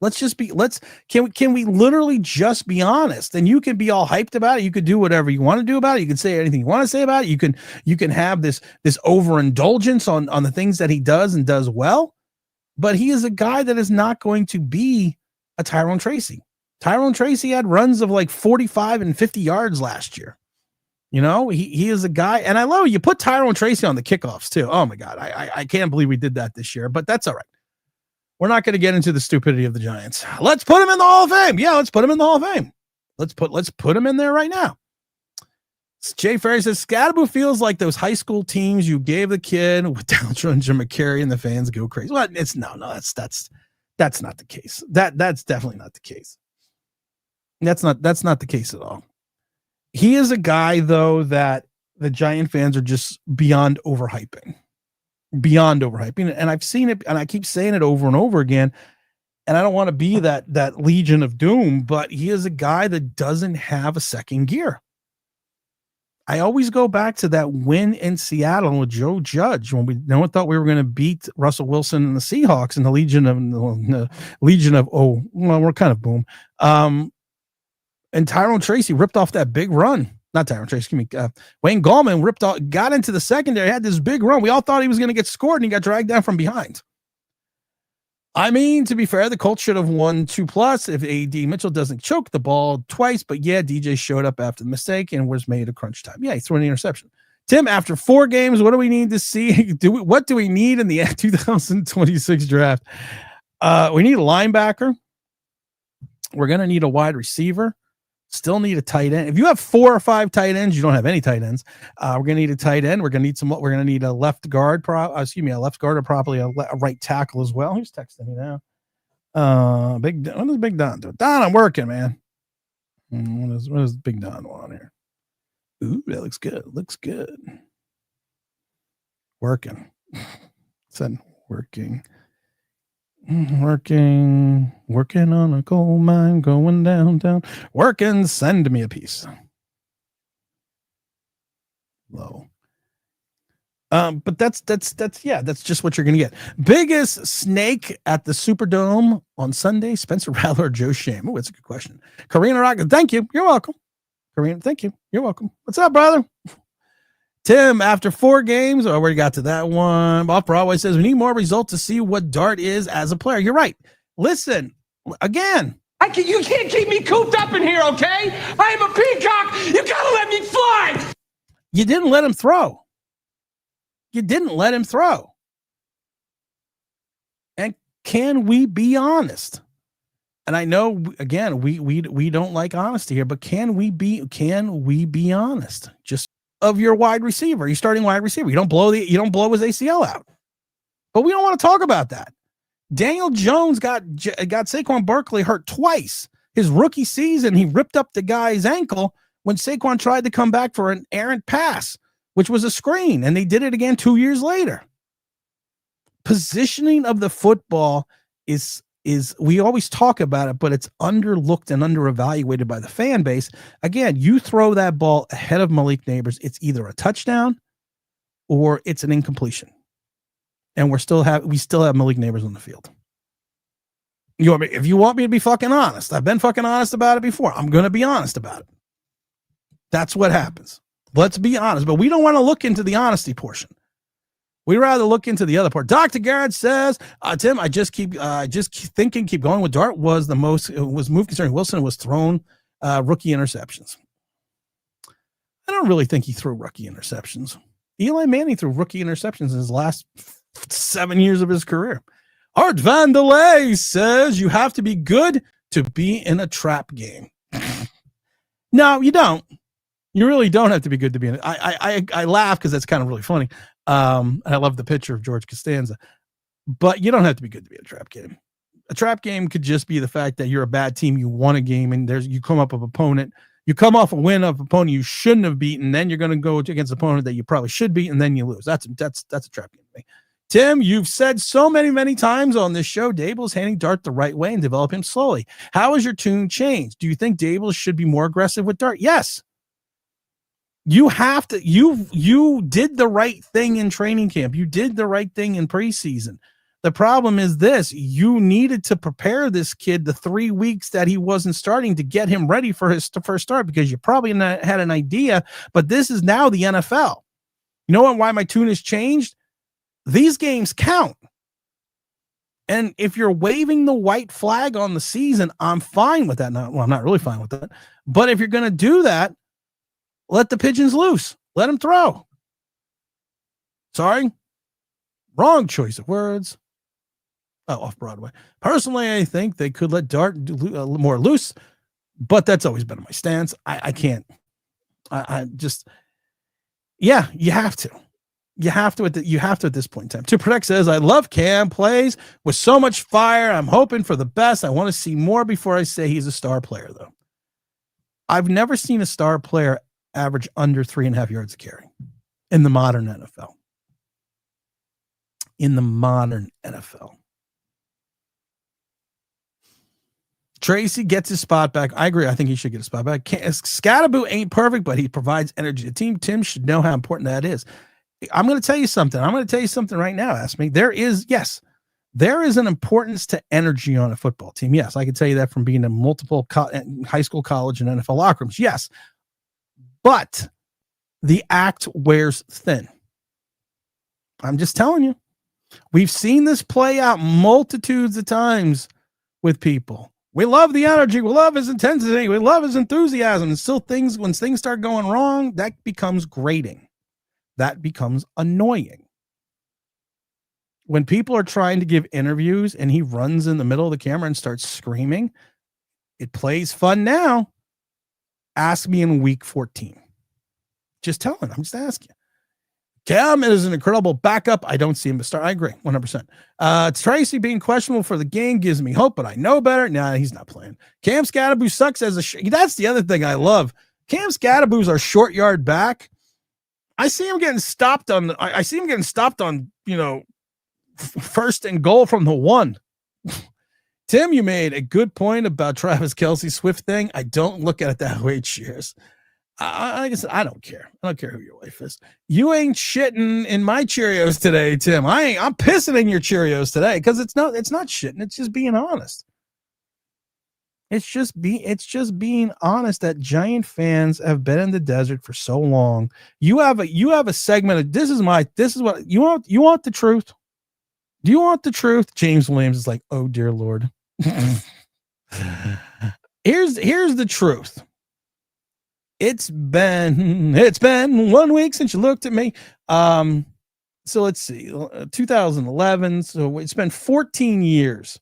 Can we literally just be honest? And you can be all hyped about it. You could do whatever you want to do about it. You can say anything you want to say about it. You can have this overindulgence on the things that he does and does well. But he is a guy that is not going to be a Tyrone Tracy. Tyrone Tracy had runs of like 45 and 50 yards last year. He is a guy, and I love it. You put Tyrone Tracy on the kickoffs too. Oh my God. I can't believe we did that this year, but that's all right. We're not going to get into the stupidity of the Giants. Let's put him in the Hall of Fame. Yeah, let's put him in the Hall of Fame. Let's put him in there right now. Jay Ferry says Scatterboo feels like those high school teams you gave the kid with Daltrey and Jim McCary, and the fans go crazy. Well, that's not the case. That's definitely not the case. That's not the case at all. He is a guy though that the Giant fans are just beyond overhyping. And I've seen it, and I keep saying it over and over again. And I don't want to be that Legion of Doom, but he is a guy that doesn't have a second gear. I always go back to that win in Seattle with Joe Judge when no one thought we were going to beat Russell Wilson and the Seahawks in the Legion of we're kind of boom. And Tyrone Tracy ripped off that big run. Not Tyrone Tracy, Wayne Gallman got into the secondary, had this big run. We all thought he was going to get scored, and he got dragged down from behind. I mean, to be fair, the Colts should have won 2+ if AD Mitchell doesn't choke the ball twice. But yeah, DJ showed up after the mistake and was made a crunch time. Yeah, he threw an interception. Tim, after 4 games, what do we need to see? What do we need in the 2026 draft? We need a linebacker. We're going to need a wide receiver. Still need a tight end. If you have 4 or 5 tight ends, you don't have any tight ends. We're going to need a tight end. We're going to need we're going to need a left guard. A left guard or probably a right tackle as well. Who's texting me now? What is Big Don doing? Don, I'm working, man. What is Big Don on here? Ooh, that looks good. Looks good. Working. Said working. Working on a coal mine, going downtown. Working, send me a piece. Low. But that's just what you're gonna get. Biggest snake at the Superdome on Sunday, Spencer Rattler or Joe Sham? Oh, that's a good question. Karina Rock, thank you. You're welcome. Karina, thank you. You're welcome. What's up, brother? Tim, after 4 games, we already got to that one. Off Broadway says we need more results to see what Dart is as a player. You're right. Listen, again. You can't keep me cooped up in here, okay? I am a peacock. You gotta let me fly. You didn't let him throw. You didn't let him throw. And can we be honest? And I know, again, we don't like honesty here, but can we be honest? Just of your wide receiver, your starting wide receiver. You don't blow his ACL out. But we don't want to talk about that. Daniel Jones got Saquon Barkley hurt twice. His rookie season, he ripped up the guy's ankle when Saquon tried to come back for an errant pass, which was a screen, and they did it again 2 years later. Positioning of the football is we always talk about it, but it's underlooked and underevaluated by the fan base. Again, you throw that ball ahead of Malik Neighbors, it's either a touchdown or it's an incompletion. And we still have Malik Neighbors on the field. If you want me to be fucking honest, I've been fucking honest about it before. I'm going to be honest about it. That's what happens. Let's be honest, but we don't want to look into the honesty portion. We'd rather look into the other part. Dr. Garrett says, Tim, I just keep thinking, keep going with Dart was move concerning Wilson was thrown rookie interceptions. I don't really think he threw rookie interceptions. Eli Manning threw rookie interceptions in his last 7 years of his career. Art Van Delay says you have to be good to be in a trap game. No, you don't. You really don't have to be good to be in it. I laugh because that's kind of really funny. And I love the picture of George Costanza, but you don't have to be good to be in a trap game. A trap game could just be the fact that you're a bad team. You won a game and you come off a win of opponent you shouldn't have beaten. Then you're going to go against an opponent that you probably should beat. And then you lose. That's a trap game to me. Tim, you've said so many times on this show, Daboll's handing Dart the right way and develop him slowly. How has your tune changed? Do you think Daboll should be more aggressive with Dart? Yes. You have to, you did the right thing in training camp. You did the right thing in preseason. The problem is this: you needed to prepare this kid the 3 weeks that he wasn't starting to get him ready for his first start, because you probably had an idea, but this is now the NFL. You know why my tune has changed? These games count. And if you're waving the white flag on the season, I'm fine with that. I'm not really fine with that. But if you're going to do that, let the pigeons loose. Let them throw. Sorry. Wrong choice of words. Oh, off Broadway. Personally, I think they could let Dart do more loose, but that's always been my stance. I can't. I just, yeah, you have to. You have to at this point in time. To Protect says, I love Cam, plays with so much fire. I'm hoping for the best. I want to see more before I say he's a star player, though. I've never seen a star player average under 3.5 yards a carry in the modern NFL. Tracy gets his spot back. I agree. I think he should get a spot back. Scatterboo ain't perfect, but he provides energy to the team. Tim should know how important that is. I'm going to tell you something. Right now. Ask me. There is an importance to energy on a football team. Yes, I can tell you that from being in multiple high school, college, and NFL locker rooms. Yes, but the act wears thin. I'm just telling you. We've seen this play out multitudes of times with people. We love the energy. We love his intensity. We love his enthusiasm. And still when things start going wrong, that becomes grating. That becomes annoying. When people are trying to give interviews and he runs in the middle of the camera and starts screaming, it plays fun now. Ask me in week 14. Just tell him. I'm just asking. Cam is an incredible backup. I don't see him to start. I agree 100%. Tracy being questionable for the game gives me hope, but I know better. Nah, he's not playing. Cam Scatterboo sucks as that's the other thing I love. Cam Scatterboo's our short yard back. I see him getting stopped on. I see him getting stopped on, first and goal from the 1. Tim, you made a good point about Travis Kelce Swift thing. I don't look at it that way. Cheers. I guess I don't care. I don't care who your wife is. You ain't shitting in my Cheerios today, Tim. I'm pissing in your Cheerios today because it's not shitting. It's just being honest. It's just being honest that Giant fans have been in the desert for so long. You have a segment of this is what you want. You want the truth. Do you want the truth? James Williams is like, oh dear Lord. Here's the truth. It's been 1 week since you looked at me. So let's see, 2011. So it's been 14 years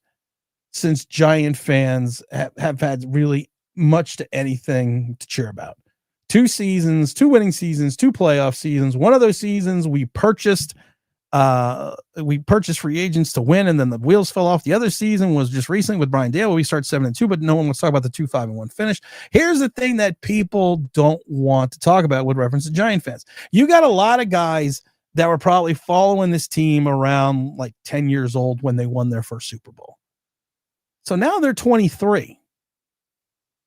since Giant fans have had really much to anything to cheer about. 2 seasons, 2 winning seasons, 2 playoff seasons. One of those seasons we purchased free agents to win, and then the wheels fell off. The other season was just recently with Brian Dale. We started 7-2, but no one wants to talk about the 2-5-1 finish. Here's the thing that people don't want to talk about with reference to Giant fans. You got a lot of guys that were probably following this team around like 10 years old when they won their first Super Bowl. So now they're 23.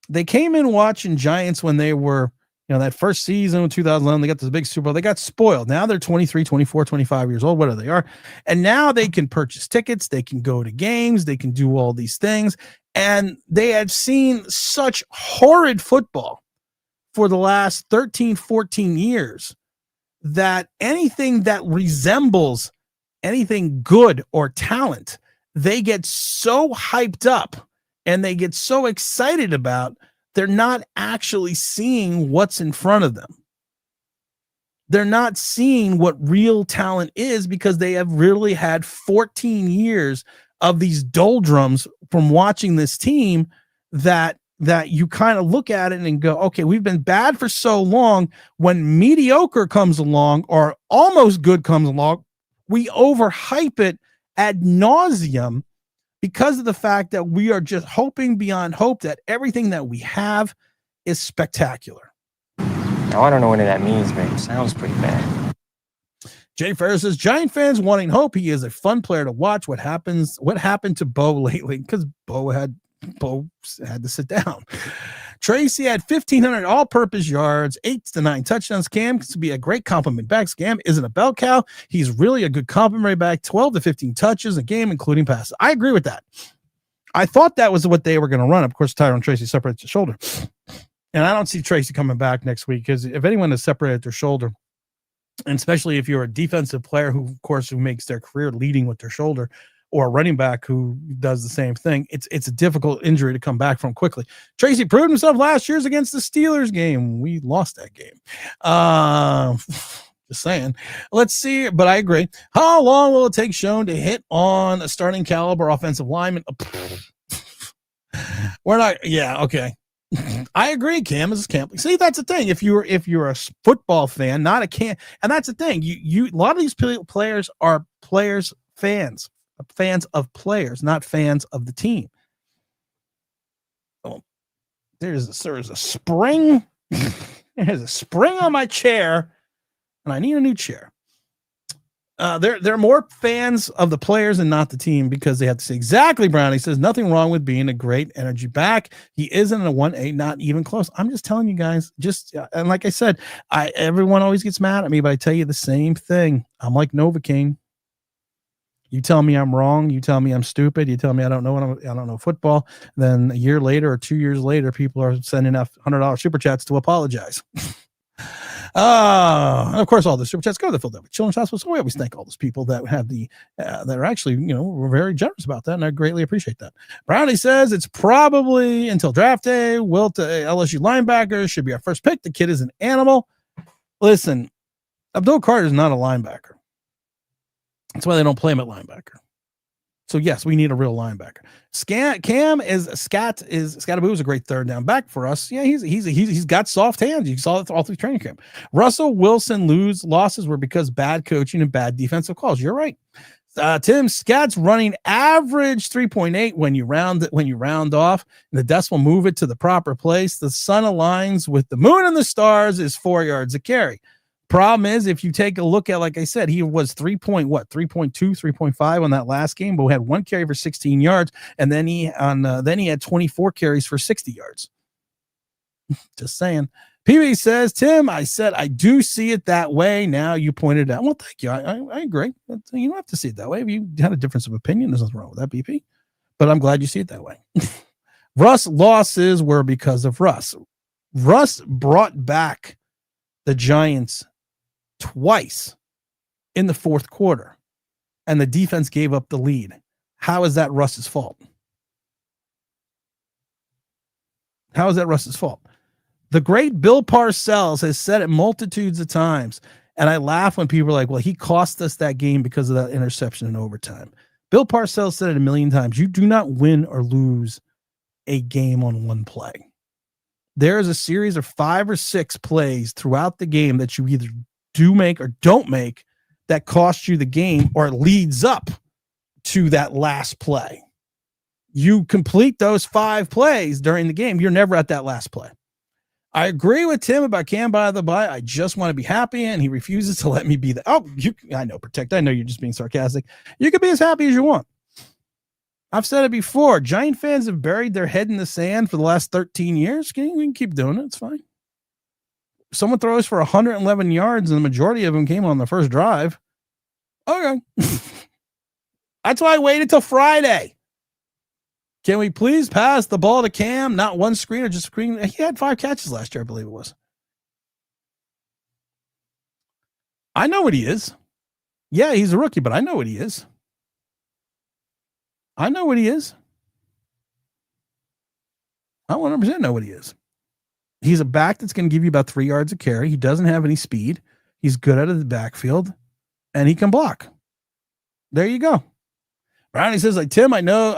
They came in watching Giants when they were, that first season in 2011, they got this big Super Bowl. They got spoiled. Now they're 23, 24, 25 years old, whatever they are. And now they can purchase tickets. They can go to games. They can do all these things. And they have seen such horrid football for the last 13, 14 years that anything that resembles anything good or talent, they get so hyped up and they get so excited about. They're not actually seeing what's in front of them. They're not seeing what real talent is because they have really had 14 years of these doldrums from watching this team that you kind of look at it and go, okay, we've been bad for so long. When mediocre comes along or almost good comes along, we overhype it ad nauseum because of the fact that we are just hoping beyond hope that everything that we have is spectacular. Now, I don't know what that means, but it sounds pretty bad. Jay Ferris says, Giant fans wanting hope. He is a fun player to watch. What happened to Bo lately? Because Bo had to sit down. Tracy had 1,500 all-purpose yards, 8 to 9 touchdowns. Cam could be a great compliment back. Cam isn't a bell cow. He's really a good complimentary back, 12 to 15 touches a game, including passes. I agree with that. I thought that was what they were going to run. Of course, Tyrone Tracy separates the shoulder. And I don't see Tracy coming back next week because if anyone has separated their shoulder, and especially if you're a defensive player who makes their career leading with their shoulder, or a running back who does the same thing, it's a difficult injury to come back from quickly. Tracy proved himself last year's against the Steelers game. We lost that game. Just saying. Let's see, but I agree. How long will it take Schoen to hit on a starting caliber offensive lineman? We're not. Yeah, okay. I agree. Cam is Cam. See, that's the thing. If you're a football fan, not a Cam, and that's the thing. You a lot of these players are fans of players, not fans of the team. Oh, there's a spring. There's a spring on my chair, and I need a new chair. They're more fans of the players and not the team because they have to say exactly. Brown. He says nothing wrong with being a great energy back. He isn't a 1A, not even close. I'm just telling you guys. And like I said, everyone always gets mad at me, but I tell you the same thing. I'm like Novocaine. You tell me I'm wrong. You tell me I'm stupid. You tell me I don't know football. Then a year later or 2 years later, people are sending up $100 super chats to apologize. And of course, all the super chats go to the Philadelphia Children's Hospital. So we always thank all those people that have that are actually, we're very generous about that, and I greatly appreciate that. Brownie says it's probably until draft day. Wilt, LSU linebacker, should be our first pick. The kid is an animal. Listen, Abdul Carter is not a linebacker. That's why they don't play him at linebacker. So yes, we need a real linebacker. Scattaboo is a great third down back for us. Yeah, he's got soft hands. You saw it all through training camp. Russell Wilson losses were because bad coaching and bad defensive calls. You're right. Tim, Scat's running average 3.8 when you round off, and the decimal move it to the proper place. The sun aligns with the moon and the stars is 4 yards a carry. Problem is, if you take a look at, like I said, he was 3.2, 3.5 on that last game, but we had one carry for 16 yards, and then he had 24 carries for 60 yards. Just saying. PB says, Tim, I said I do see it that way. Now you pointed out. Well, thank you. I agree. You don't have to see it that way. If you had a difference of opinion, there's nothing wrong with that, BP. But I'm glad you see it that way. Russ losses were because of Russ. Russ brought back the Giants twice in the fourth quarter, and the defense gave up the lead. How is that Russ's fault? How is that Russ's fault? The great Bill Parcells has said it multitudes of times, and I laugh when people are like, well, he cost us that game because of that interception in overtime. Bill Parcells said it a million times. You do not win or lose a game on one play. There is a series of 5 or 6 plays throughout the game that you either do make or don't make that cost you the game or leads up to that last play. You complete those 5 plays during the game, you're never at that last play. I agree with Tim about Cam by the by. I just want to be happy, and he refuses to let me be that. I know, Protect. I know you're just being sarcastic. You can be as happy as you want. I've said it before. Giant fans have buried their head in the sand for the last 13 years. We can keep doing it. It's fine. Someone throws for 111 yards, and the majority of them came on the first drive. Okay. That's why I waited till Friday. Can we please pass the ball to Cam? Not one screen or just screen. He had 5 catches last year, I believe it was. I know what he is. Yeah, he's a rookie, but I know what he is. I 100% know what he is. He's a back that's going to give you about 3 yards a carry. He doesn't have any speed. He's good out of the backfield, and he can block. There you go. Brownie says, like, Tim, I know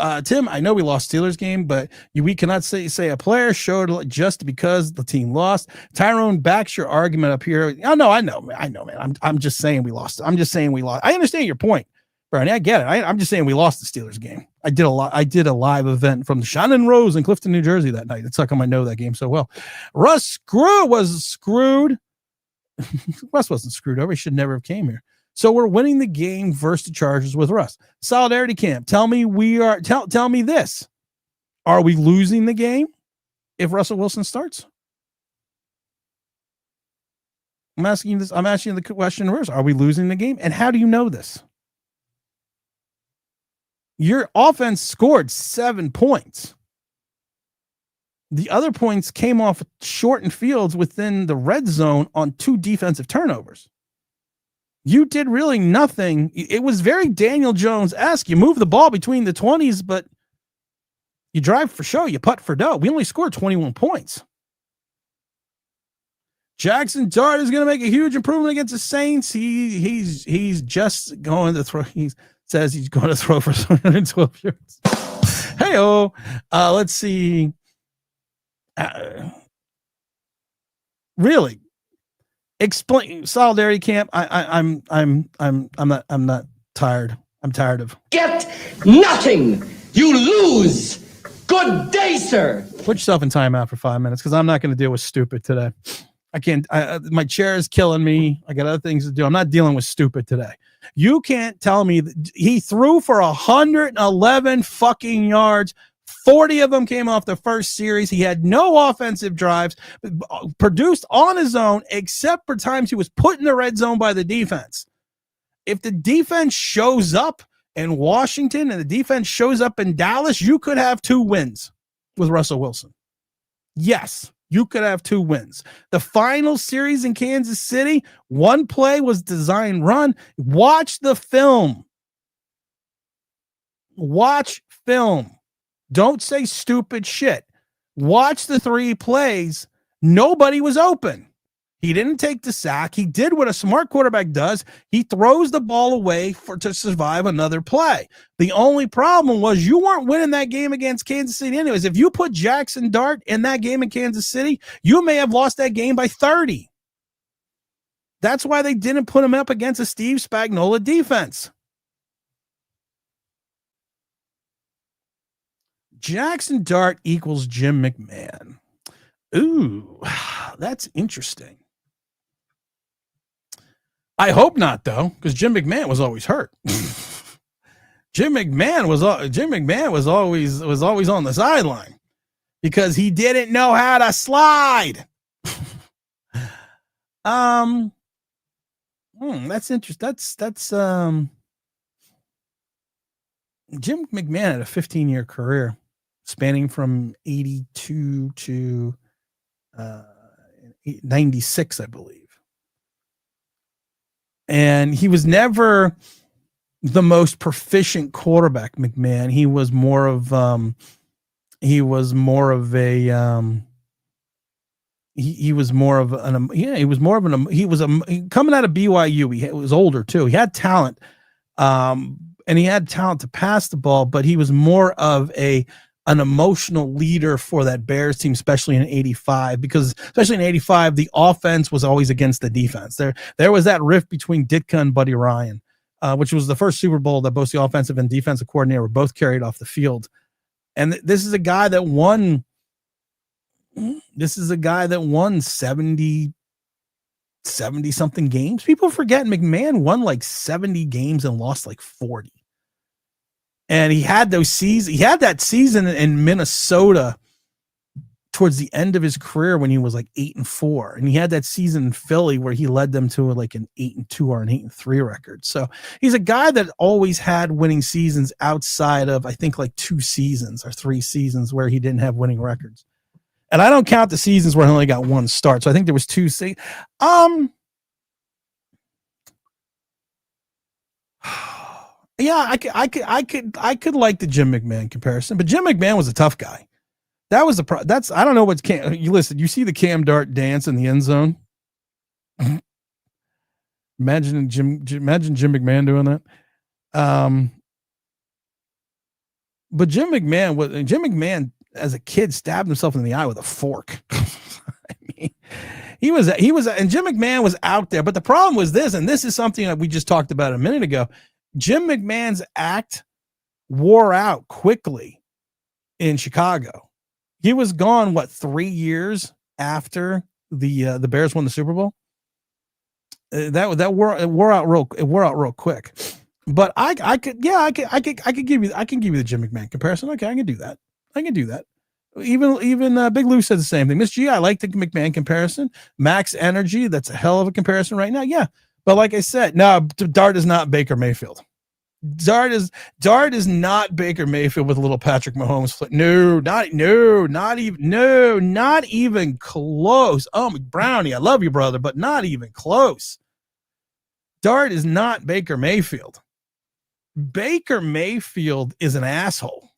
we lost Steelers game, but we cannot say a player showed just because the team lost. Tyrone backs your argument up here. Oh, no, I know, man. I'm just saying we lost. I understand your point, Brownie. I get it. I'm just saying we lost the Steelers game. I did a live event from the Shannon Rose in Clifton, New Jersey that night. It's how come I know that game so well. Russ was screwed. Russ wasn't screwed over. He should never have came here. So we're winning the game versus the Chargers with Russ. Solidarity Camp. Tell me this. Are we losing the game if Russell Wilson starts? I'm asking the question first. Are we losing the game? And how do you know this? Your offense scored 7 points. The other points came off shortened fields within the red zone on 2 defensive turnovers. You did really nothing. It was very Daniel Jones-esque. You move the ball between the 20s, but you drive for show, you putt for dough. We only scored 21 points. Jackson Dart is going to make a huge improvement against the Saints. He's just going to throw. He says he's going to throw for 112 yards. Hey-oh. Let's see. Really? Explain Solidarity Camp. I'm not tired. I'm tired of. Get nothing. You lose. Good day, sir. Put yourself in timeout for 5 minutes because I'm not going to deal with stupid today. I can't. My chair is killing me. I got other things to do. I'm not dealing with stupid today. You can't tell me that he threw for 111 fucking yards. 40 of them came off the first series. He had no offensive drives, produced on his own, except for times he was put in the red zone by the defense. If the defense shows up in Washington and the defense shows up in Dallas, you could have 2 wins with Russell Wilson. Yes, You could have 2 wins. The final series in Kansas City, 1 play was design run. Watch the film. Watch film. Don't say stupid shit. Watch the 3 plays. Nobody was open. He didn't take the sack. He did what a smart quarterback does. He throws the ball away to survive another play. The only problem was you weren't winning that game against Kansas City anyways. If you put Jackson Dart in that game in Kansas City, you may have lost that game by 30. That's why they didn't put him up against a Steve Spagnuolo defense. Jackson Dart equals Jim McMahon. Ooh, that's interesting. I hope not, though, because Jim McMahon was always hurt. Jim McMahon was always on the sideline because he didn't know how to slide. That's interesting. That's Jim McMahon had a 15-year career spanning from 82 to 96, I believe. And he was never the most proficient quarterback, McMahon. He was more of coming out of BYU. He was older too. He had talent. And he had talent to pass the ball, but he was more of an emotional leader for that Bears team, especially in 85, because especially in 85, the offense was always against the defense. There was that rift between Ditka and Buddy Ryan, which was the first Super Bowl that both the offensive and defensive coordinator were both carried off the field. And this is a guy that won 70 something games. People forget McMahon won like 70 games and lost like 40. And he had those seasons. He had that season in Minnesota towards the end of his career when he was like 8-4. And he had that season in Philly where he led them to like an 8-2 or an 8-3 record. So he's a guy that always had winning seasons outside of, I think, like 2 seasons or 3 seasons where he didn't have winning records. And I don't count the seasons where he only got 1 start. So I think there was 2 seasons. Yeah, I could like the Jim McMahon comparison, but Jim McMahon was a tough guy. That was the I don't know what's you listen. You see the Cam Dart dance in the end zone. Imagine Jim McMahon doing that. But Jim McMahon as a kid stabbed himself in the eye with a fork. I mean, he was, and Jim McMahon was out there. But the problem was this, and this is something that we just talked about a minute ago. Jim McMahon's act wore out quickly in Chicago. He was gone, 3 years after the Bears won the Super Bowl. It wore out real quick. But I can give you the Jim McMahon comparison. Okay, I can do that. Even Big Lou said the same thing. Miss G, I like the McMahon comparison. Max Energy, that's a hell of a comparison right now. Yeah. But like I said, no, Dart is not Baker Mayfield. Dart is not Baker Mayfield with a little Patrick Mahomes. Not even close. Oh, Brownie, I love you, brother, but not even close. Dart is not Baker Mayfield. Baker Mayfield is an asshole.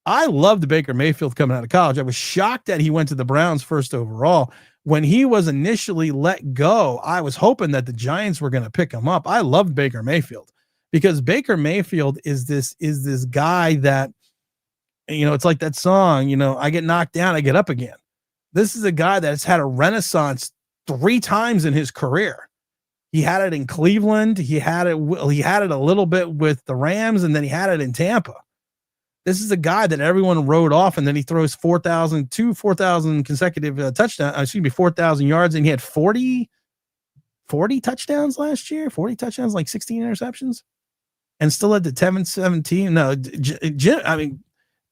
I loved Baker Mayfield coming out of college. I was shocked that he went to the Browns first overall. When he was initially let go, I was hoping that the Giants were going to pick him up. I loved Baker Mayfield because Baker Mayfield is this guy that, it's like that song, I get knocked down, I get up again. This is a guy that's had a renaissance 3 times in his career. He had it in Cleveland. He had it a little bit with the Rams, and then he had it in Tampa. This is a guy that everyone wrote off, and then he throws 4,000 consecutive touchdowns. 4,000 yards, and he had 40 touchdowns last year. 40 touchdowns, like 16 interceptions, and still had the 17. No,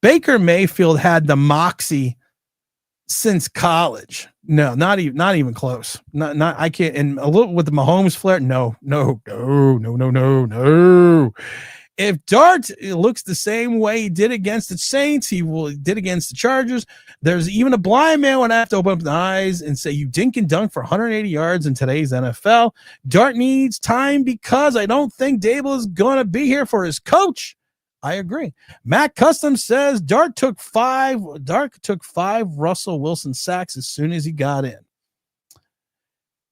Baker Mayfield had the moxie since college. No, not even close. Not I can't. And a little with the Mahomes flair. No. If Dart looks the same way he did against the Saints, did against the Chargers. There's even a blind man would have to open up the eyes and say, you dink and dunk for 180 yards in today's NFL. Dart needs time because I don't think Dable is going to be here for his coach. I agree. Matt Custom says Dart took five Russell Wilson sacks as soon as he got in.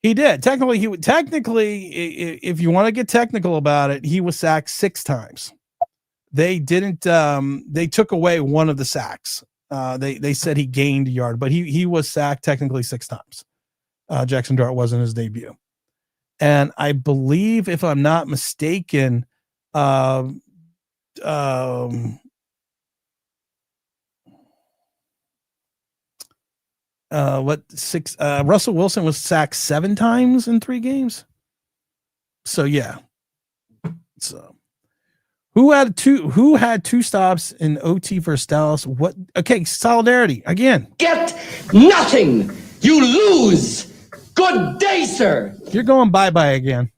He did. Technically, if you want to get technical about it, he was sacked 6 times. They didn't. They took away one of the sacks. They said he gained a yard, but he was sacked technically 6 times. Jackson Dart was in his debut, and I believe, if I'm not mistaken, Russell Wilson was sacked 7 times in 3 games. So yeah. So who had two stops in OT versus Dallas? What? Okay, solidarity again. Get nothing. You lose. Good day, sir. You're going bye-bye again.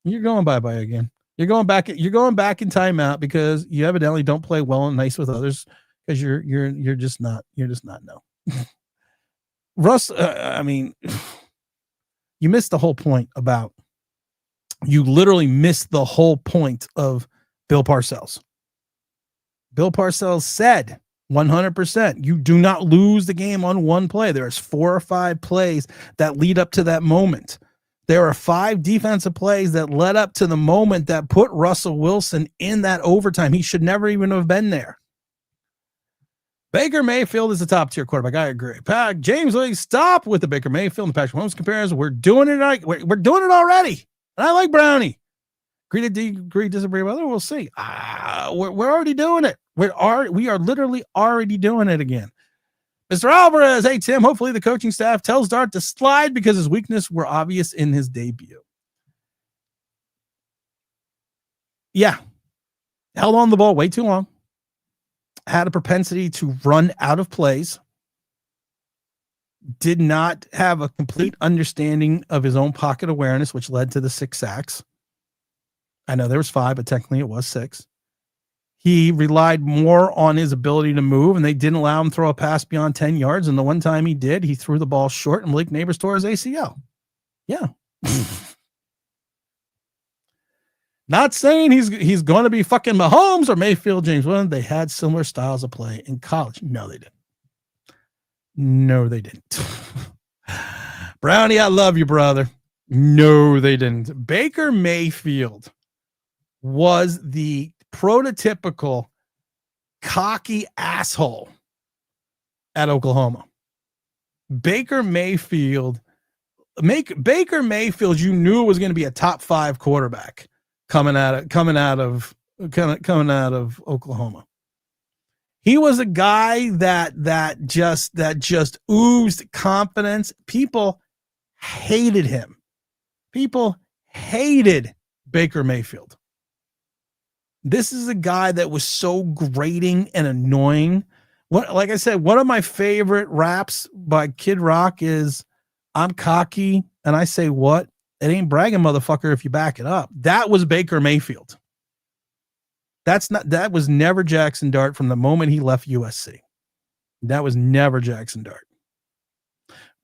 You're going back in timeout because you evidently don't play well and nice with others because you're just not no. Russ, I mean, you missed the whole point about. You literally missed the whole point of Bill Parcells. Bill Parcells said 100%, you do not lose the game on one play. There's 4 or 5 plays that lead up to that moment. There are 5 defensive plays that led up to the moment that put Russell Wilson in that overtime. He should never even have been there. Baker Mayfield is a top-tier quarterback. I agree. James Lee, stop with the Baker Mayfield and Patrick Mahomes comparison. We're doing it. We're doing it already. And I like Brownie. Agree, disagree, whether we'll see. We're already doing it. We are literally already doing it again. Mr. Alvarez, hey Tim, hopefully the coaching staff tells Dart to slide because his weaknesses were obvious in his debut. Yeah. Held on the ball way too long. Had a propensity to run out of plays. Did not have a complete understanding of his own pocket awareness, which led to the 6 sacks. I know there was 5, but technically it was 6. He relied more on his ability to move, and they didn't allow him to throw a pass beyond 10 yards. And the one time he did, he threw the ball short, and Malik Neighbors tore his ACL. Yeah. Not saying he's going to be fucking Mahomes or Mayfield, James Williams. They had similar styles of play in college. No, they didn't. No, they didn't. Brownie, I love you, brother. No, they didn't. Baker Mayfield was the prototypical cocky asshole at Oklahoma. Baker Mayfield, you knew was going to be a top 5 quarterback coming out of Oklahoma. He was a guy that just oozed confidence. People hated him. People hated Baker Mayfield. This is a guy that was so grating and annoying. Like I said, one of my favorite raps by Kid Rock is "I'm cocky and I say what? It ain't bragging, motherfucker, if you back it up." That was Baker Mayfield. That was never Jackson Dart from the moment he left USC. That was never Jackson Dart.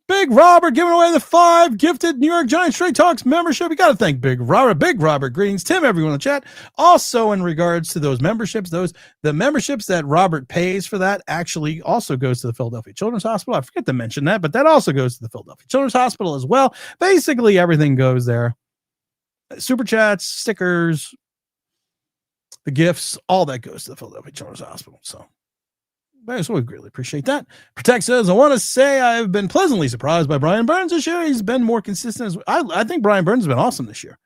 Big Robert giving away the 5 gifted New York Giants Straight Talks membership. We got to thank Big Robert. Big Robert, greetings. Tim, everyone in the chat. Also, in regards to those memberships, the memberships that Robert pays for that actually also goes to the Philadelphia Children's Hospital. I forget to mention that, but that also goes to the Philadelphia Children's Hospital as well. Basically, everything goes there. Super chats, stickers, the gifts, all that goes to the Philadelphia Children's Hospital. So we greatly appreciate that. Protect says, I want to say I've been pleasantly surprised by Brian Burns this year. He's been more consistent. I think Brian Burns has been awesome this year.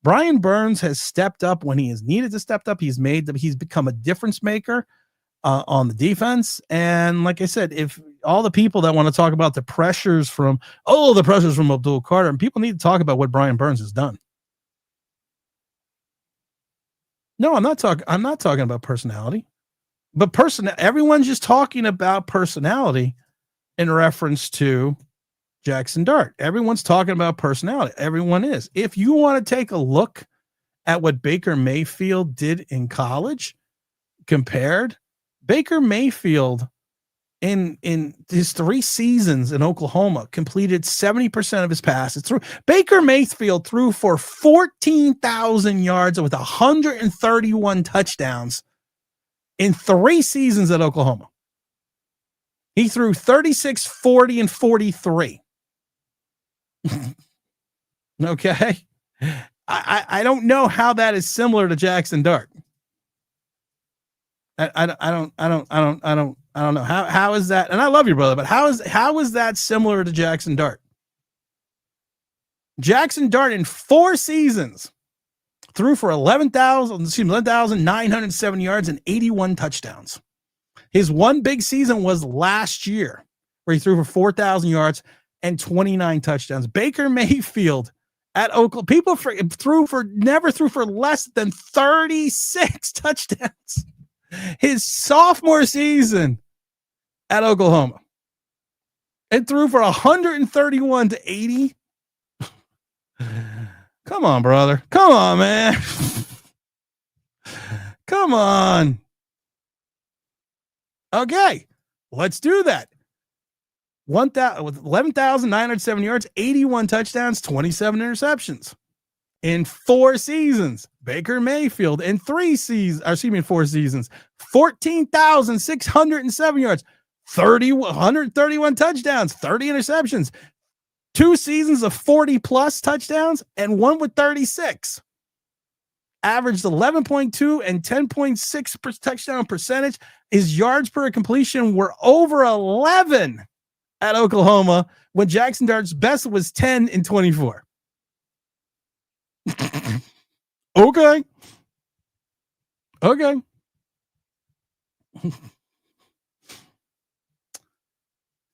Brian Burns has stepped up when he has needed to step up. He's become a difference maker on the defense. And like I said, if all the people that want to talk about the pressures from Abdul Carter, and people need to talk about what Brian Burns has done. No, I'm not talking about personality. But everyone's just talking about personality in reference to Jackson Dart. Everyone's talking about personality. Everyone is. If you want to take a look at what Baker Mayfield did in college, compared, Baker Mayfield in his 3 seasons in Oklahoma completed 70% of his passes. Baker Mayfield threw for 14,000 yards with 131 touchdowns in 3 seasons at Oklahoma. He threw 36, 40, and 43. Okay. I don't know how that is similar to Jackson Dart. I don't know how is that. And I love you, brother, but how is that similar to Jackson Dart? Jackson Dart in 4 seasons threw for 11,907 yards and 81 touchdowns. His one big season was last year, where he threw for 4,000 yards and 29 touchdowns. Baker Mayfield at Oklahoma, people never threw for less than 36 touchdowns. His sophomore season at Oklahoma, it threw for 131 to 80. Come on, brother. Come on, man. Come on. Okay, let's do that. 11,907 yards, 81 touchdowns, 27 interceptions in 4 seasons. Baker Mayfield in 4 seasons, 14,607 yards, 131 touchdowns, 30 interceptions, 2 seasons of 40 plus touchdowns, and 1 with 36. Averaged 11.2 and 10.6 per touchdown percentage. His yards per completion were over 11 at Oklahoma, when Jackson Dart's best was 10 in 24. Okay.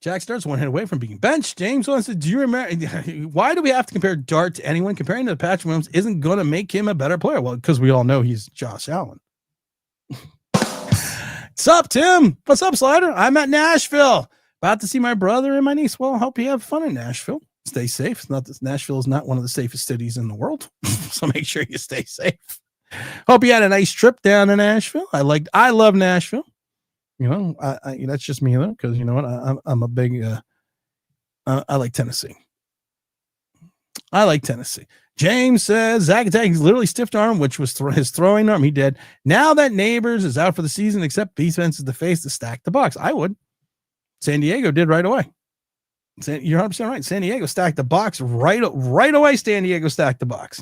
Jack Dart's 1 hit away from being benched. James wants to, do you remember, why do we have to compare Dart to anyone? Comparing to Patrick Mahomes isn't going to make him a better player. Well, because we all know he's Josh Allen. What's up, Tim? What's up, Slider? I'm at Nashville. About to see my brother and my niece. Well, hope you have fun in Nashville. Stay safe. Nashville is not one of the safest cities in the world. So make sure you stay safe. Hope you had a nice trip down to Nashville. I love Nashville. You know, I that's just me though, because you know what, I'm a big. I like Tennessee. James says Zach Attack's literally stiffed arm, which was his throwing arm. He did. Now that Neighbors is out for the season, except defense is the face to stack the box. I would. San Diego did right away. You're 100% right. San Diego stacked the box right away. San Diego stacked the box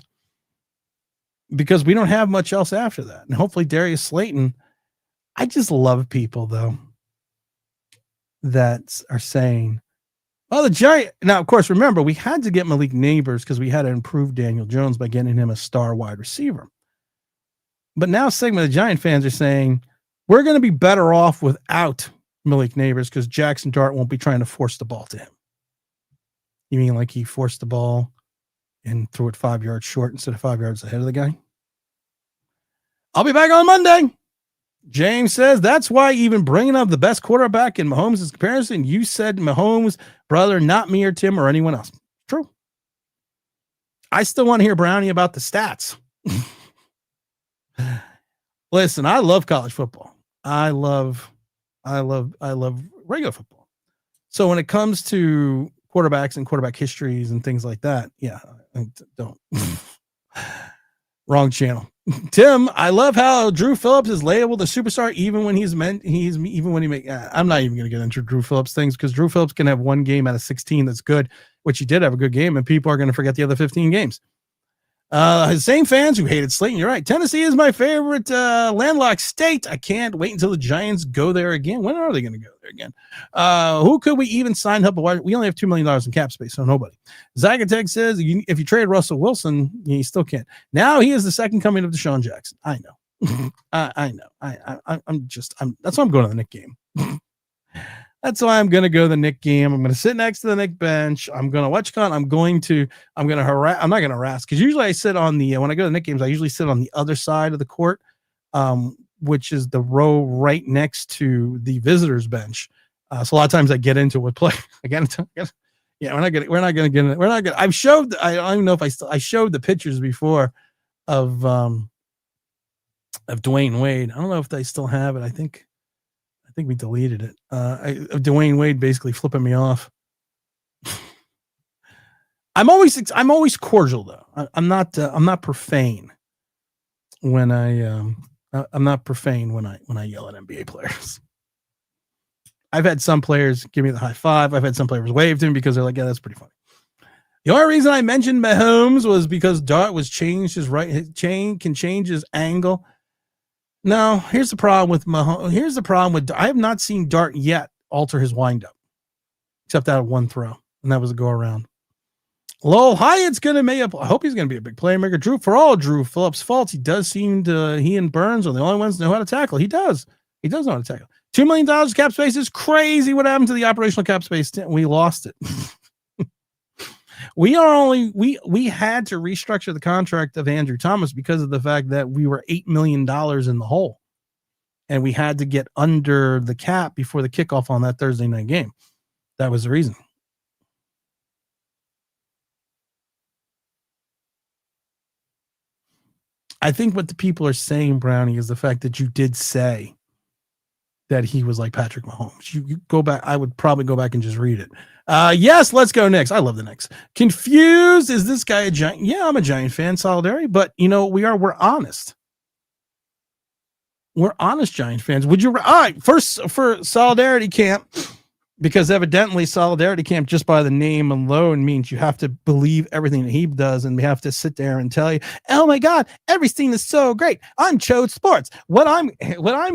because we don't have much else after that. And hopefully Darius Slayton. I just love people though that are saying, "Oh, the Giant." Now, of course, remember we had to get Malik Neighbors because we had to improve Daniel Jones by getting him a star wide receiver. But now, a segment of the Giant fans are saying we're going to be better off without Malik Neighbors because Jackson Dart won't be trying to force the ball to him. You mean like he forced the ball and threw it 5 yards short instead of 5 yards ahead of the guy? I'll be back on Monday. James says that's why even bringing up the best quarterback in Mahomes' comparison, you said Mahomes, brother, not me or Tim or anyone else. True. I still want to hear Brownie about the stats. Listen, I love college football. I love regular football. So when it comes to quarterbacks and quarterback histories and things like that, yeah, I don't. Wrong channel. Tim, I love how Drew Phillips is labeled a superstar even when I'm not even going to get into Drew Phillips things because Drew Phillips can have 1 game out of 16 that's good, which he did have a good game, and people are going to forget the other 15 games. Same fans who hated Slayton. You're right. Tennessee is my favorite landlocked state. I can't wait until the Giants go there again. When are they going to go there again? Who could we even sign up? We only have $2 million in cap space, so nobody. Zygatech says if you trade Russell Wilson, you still can't. Now he is the second coming of Deshaun Jackson. I know. I know. That's why I'm going to the Nick game. That's why I'm going to go to the Nick game. I'm going to sit next to the Nick bench. I'm going to watch con. I'm not going to harass because usually I sit on the, when I go to the Nick games, I usually sit on the other side of the court, which is the row right next to the visitors bench. So a lot of times I get into what play. We're not going to get in it. I don't even know if I showed the pictures before Dwayne Wade. I don't know if they still have it. I think we deleted it. Dwayne Wade basically flipping me off. I'm always cordial though. I'm not profane when I'm not profane when I yell at NBA players. I've had some players give me the high five. I've had some players wave to me because they're like, yeah, that's pretty funny. The only reason I mentioned Mahomes was because Dart was changed his can change his angle. No, here's the problem with Mahomes. Here's the problem with I have not seen Dart yet alter his windup, except that one throw, and that was a go around. Lowell Hyatt's gonna make up. I hope he's gonna be a big playmaker. For all Drew Phillips' faults, he does seem to. He and Burns are the only ones that know how to tackle. He does. He does know how to tackle. $2 million cap space is crazy. What happened to the operational cap space? We lost it. We had to restructure the contract of Andrew Thomas because of the fact that we were $8 million in the hole, and we had to get under the cap before the kickoff on that Thursday night game. That was the reason. I think what the people are saying, Brownie, is the fact that you did say that he was like Patrick Mahomes. You go back. I would probably go back and just read it. Yes, let's go Knicks. I love the Knicks. Confused? Is this guy a Giant? Yeah, I'm a Giant fan, solidarity. But we're honest. We're honest Giant fans. Would you? All right, first for solidarity camp, because evidently solidarity camp just by the name alone means you have to believe everything that he does, and we have to sit there and tell you, oh my God, everything is so great. I'm Chode Sports. What I'm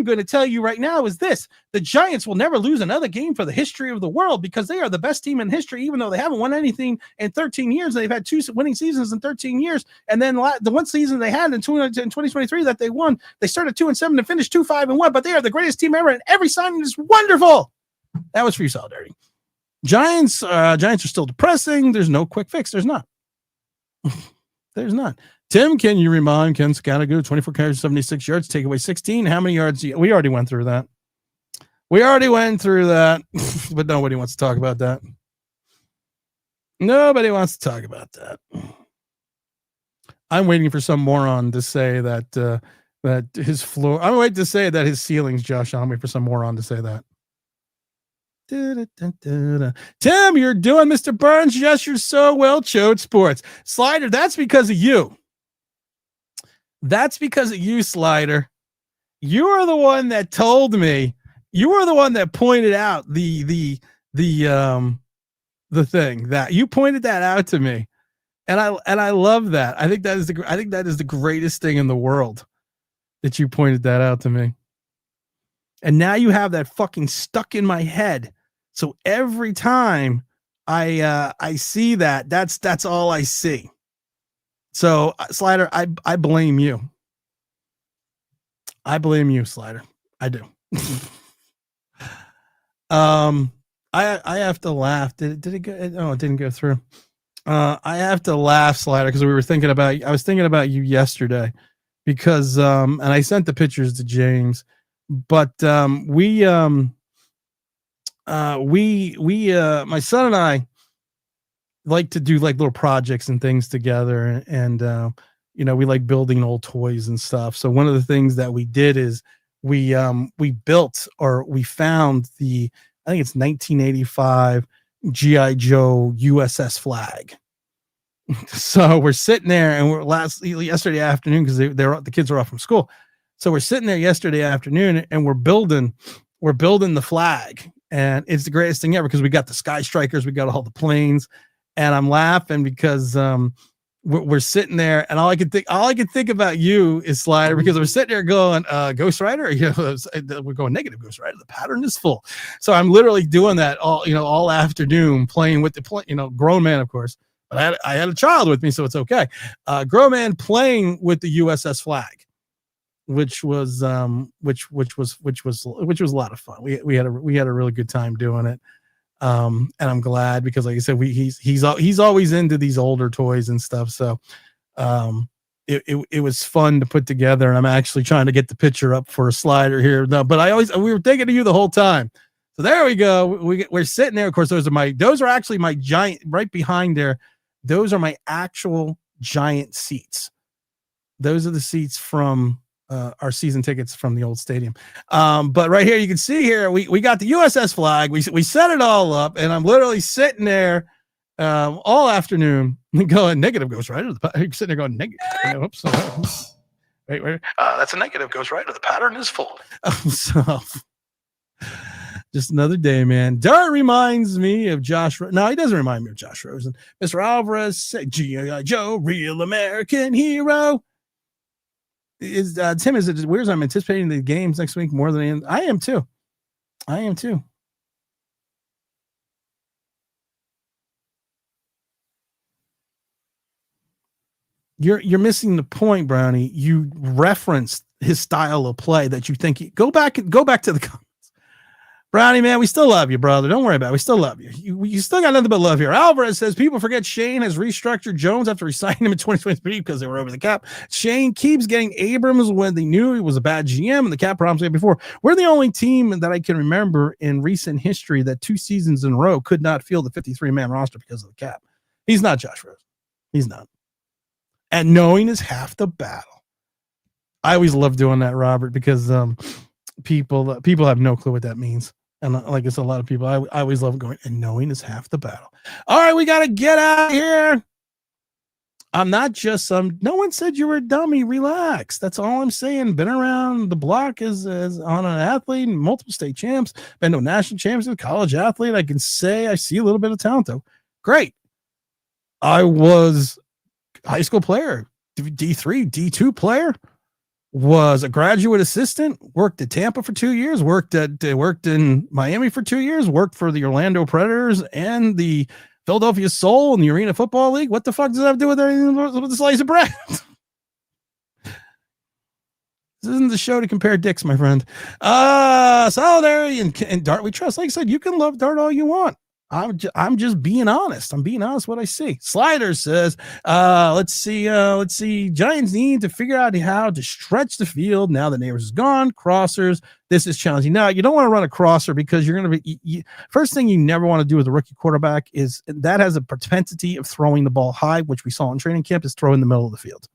going to tell you right now is this: the Giants will never lose another game for the history of the world because they are the best team in history, even though they haven't won anything in 13 years. They've had 2 winning seasons in 13 years, and then the one season they had in 2023 that they won, they started 2-7 and finished 2-5-1. But they are the greatest team ever, and every signing is wonderful. That was for you, solidarity. Giants are still depressing. There's no quick fix. There's not. There's not. Tim, can you remind Ken Scanago 24 carries, 76 yards, take away 16? How many yards? We already went through that. But nobody wants to talk about that. Nobody wants to talk about that. I'm waiting for some moron to say that his floor. I'm waiting to say that his ceiling's Josh. I'm waiting for some moron to say that. Tim, you're doing Mr. Burns. Yes, you're so well, Chode Sports. Slider, that's because of you. That's because of you, Slider. You are the one that told me. You were the one that pointed out the thing that you pointed that out to me, and I love that. I think that is the greatest thing in the world that you pointed that out to me. And now you have that fucking stuck in my head. So every time I see that, that's all I see. So Slider, I blame you. I blame you, Slider. I do. I have to laugh. Did it go? Oh, it didn't go through. I have to laugh, Slider, because I was thinking about you yesterday, because and I sent the pictures to James, but my son and I like to do like little projects and things together, and we like building old toys and stuff. So one of the things that we did is we built, or we found I think it's 1985 G.I. Joe USS flag. So we're sitting there, and yesterday afternoon, because the kids are off from school. So we're sitting there yesterday afternoon, and we're building the flag, and it's the greatest thing ever, because we got the Sky Strikers, we got all the planes, and I'm laughing because we're sitting there, and all I can think about you is Slider, because we're sitting there going, Ghost Rider, we're going negative Ghost Rider. The pattern is full. So I'm literally doing that all afternoon, playing with the grown man, of course, but I had a child with me, so it's okay. Grown man playing with the USS flag, which was a lot of fun. We had a really good time doing it. And I'm glad, because like I said, he's always into these older toys and stuff. So, it was fun to put together, and I'm actually trying to get the picture up for a Slider here. No, but we were thinking of you the whole time. So there we go. We're sitting there. Of course, those are actually my giant right behind there. Those are my actual giant seats Those are the seats from our season tickets from the old stadium. But right here, you can see here, we got the USS flag. We set it all up, and I'm literally sitting there all afternoon going, negative goes right to the pattern. Sitting there going, negative. Oops. Wait. That's a negative goes right to the pattern is full. So just another day, man. Dart reminds me of Josh. No, he doesn't remind me of Josh Rosen. Mr. Alvarez, G.I. Joe, real American hero. Is Tim, is it weird? I'm anticipating the games next week more than I am too. You're missing the point, Brownie. You referenced his style of play that you think go back to the comments. Brownie, man, we still love you, brother. Don't worry about it. We still love you. You still got nothing but love here. Alvarez says people forget Shane has restructured Jones after resigning him in 2023 because they were over the cap. Shane keeps getting Abrams when they knew he was a bad GM and the cap problems we had before. We're the only team that I can remember in recent history that 2 seasons in a row could not field the 53-man roster because of the cap. He's not Josh Rosen. He's not. And knowing is half the battle. I always love doing that, Robert, because people have no clue what that means. And like it's a lot of people, I always love going, and knowing is half the battle. All right, we got to get out of here. I'm not just no one said you were a dummy. Relax. That's all I'm saying. Been around the block as on an athlete, multiple state champs, been to national champions, college athlete. I can say I see a little bit of talent though. Great. I was high school player, D3, D2 player. Was a graduate assistant, worked at Tampa for 2 years, worked in Miami for 2 years, worked for the Orlando Predators and the Philadelphia Soul in the Arena Football League. What the fuck does that have to do with anything with the slice of bread? This isn't the show to compare dicks, my friend. Solidarity and Dart we trust. Like I said, you can love Dart all you want. I'm just being honest. I'm being honest what I see. Slider says, let's see. Giants need to figure out how to stretch the field now that Neighbors is gone. Crossers, this is challenging. Now, you don't want to run a crosser because you're going to be first thing you never want to do with a rookie quarterback is that has a propensity of throwing the ball high, which we saw in training camp, is throw in the middle of the field.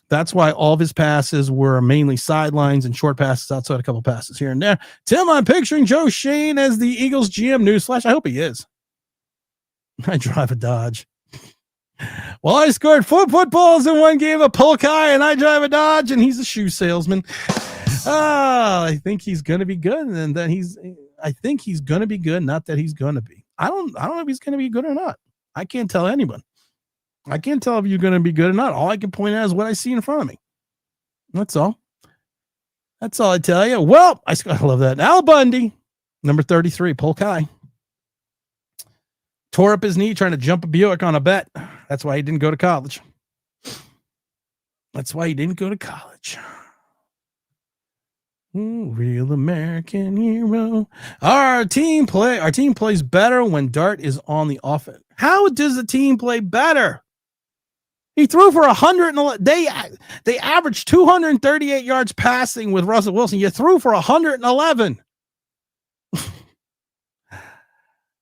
That's why all of his passes were mainly sidelines and short passes outside, a couple passes here and there. Tim, I'm picturing Joe Shane as the Eagles GM. Newsflash. I hope he is. I drive a Dodge. Well, I scored 4 footballs in one game of Polk High, and I drive a Dodge, and he's a shoe salesman. I think he's going to be good, and then I think he's going to be good, not that he's going to be. I don't know if he's going to be good or not. I can't tell anyone. I can't tell if you're going to be good or not. All I can point out is what I see in front of me. That's all. That's all I tell you. Well, I love that. Al Bundy, number 33, Polk High. Tore up his knee trying to jump a Buick on a bet. That's why he didn't go to college. Ooh, real American hero. Our team plays better when Dart is on the offense. How does the team play better? He threw for 111. They averaged 238 yards passing with Russell Wilson. You threw for 111.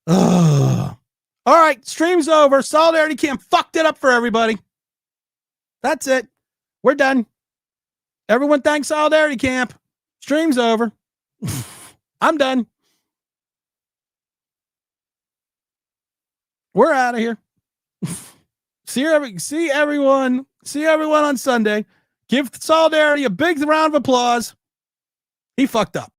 All right, stream's over. Solidarity Camp fucked it up for everybody. That's it. We're done. Everyone thanks Solidarity Camp. Stream's over. I'm done. We're out of here. See everyone on Sunday. Give Solidarity a big round of applause. He fucked up.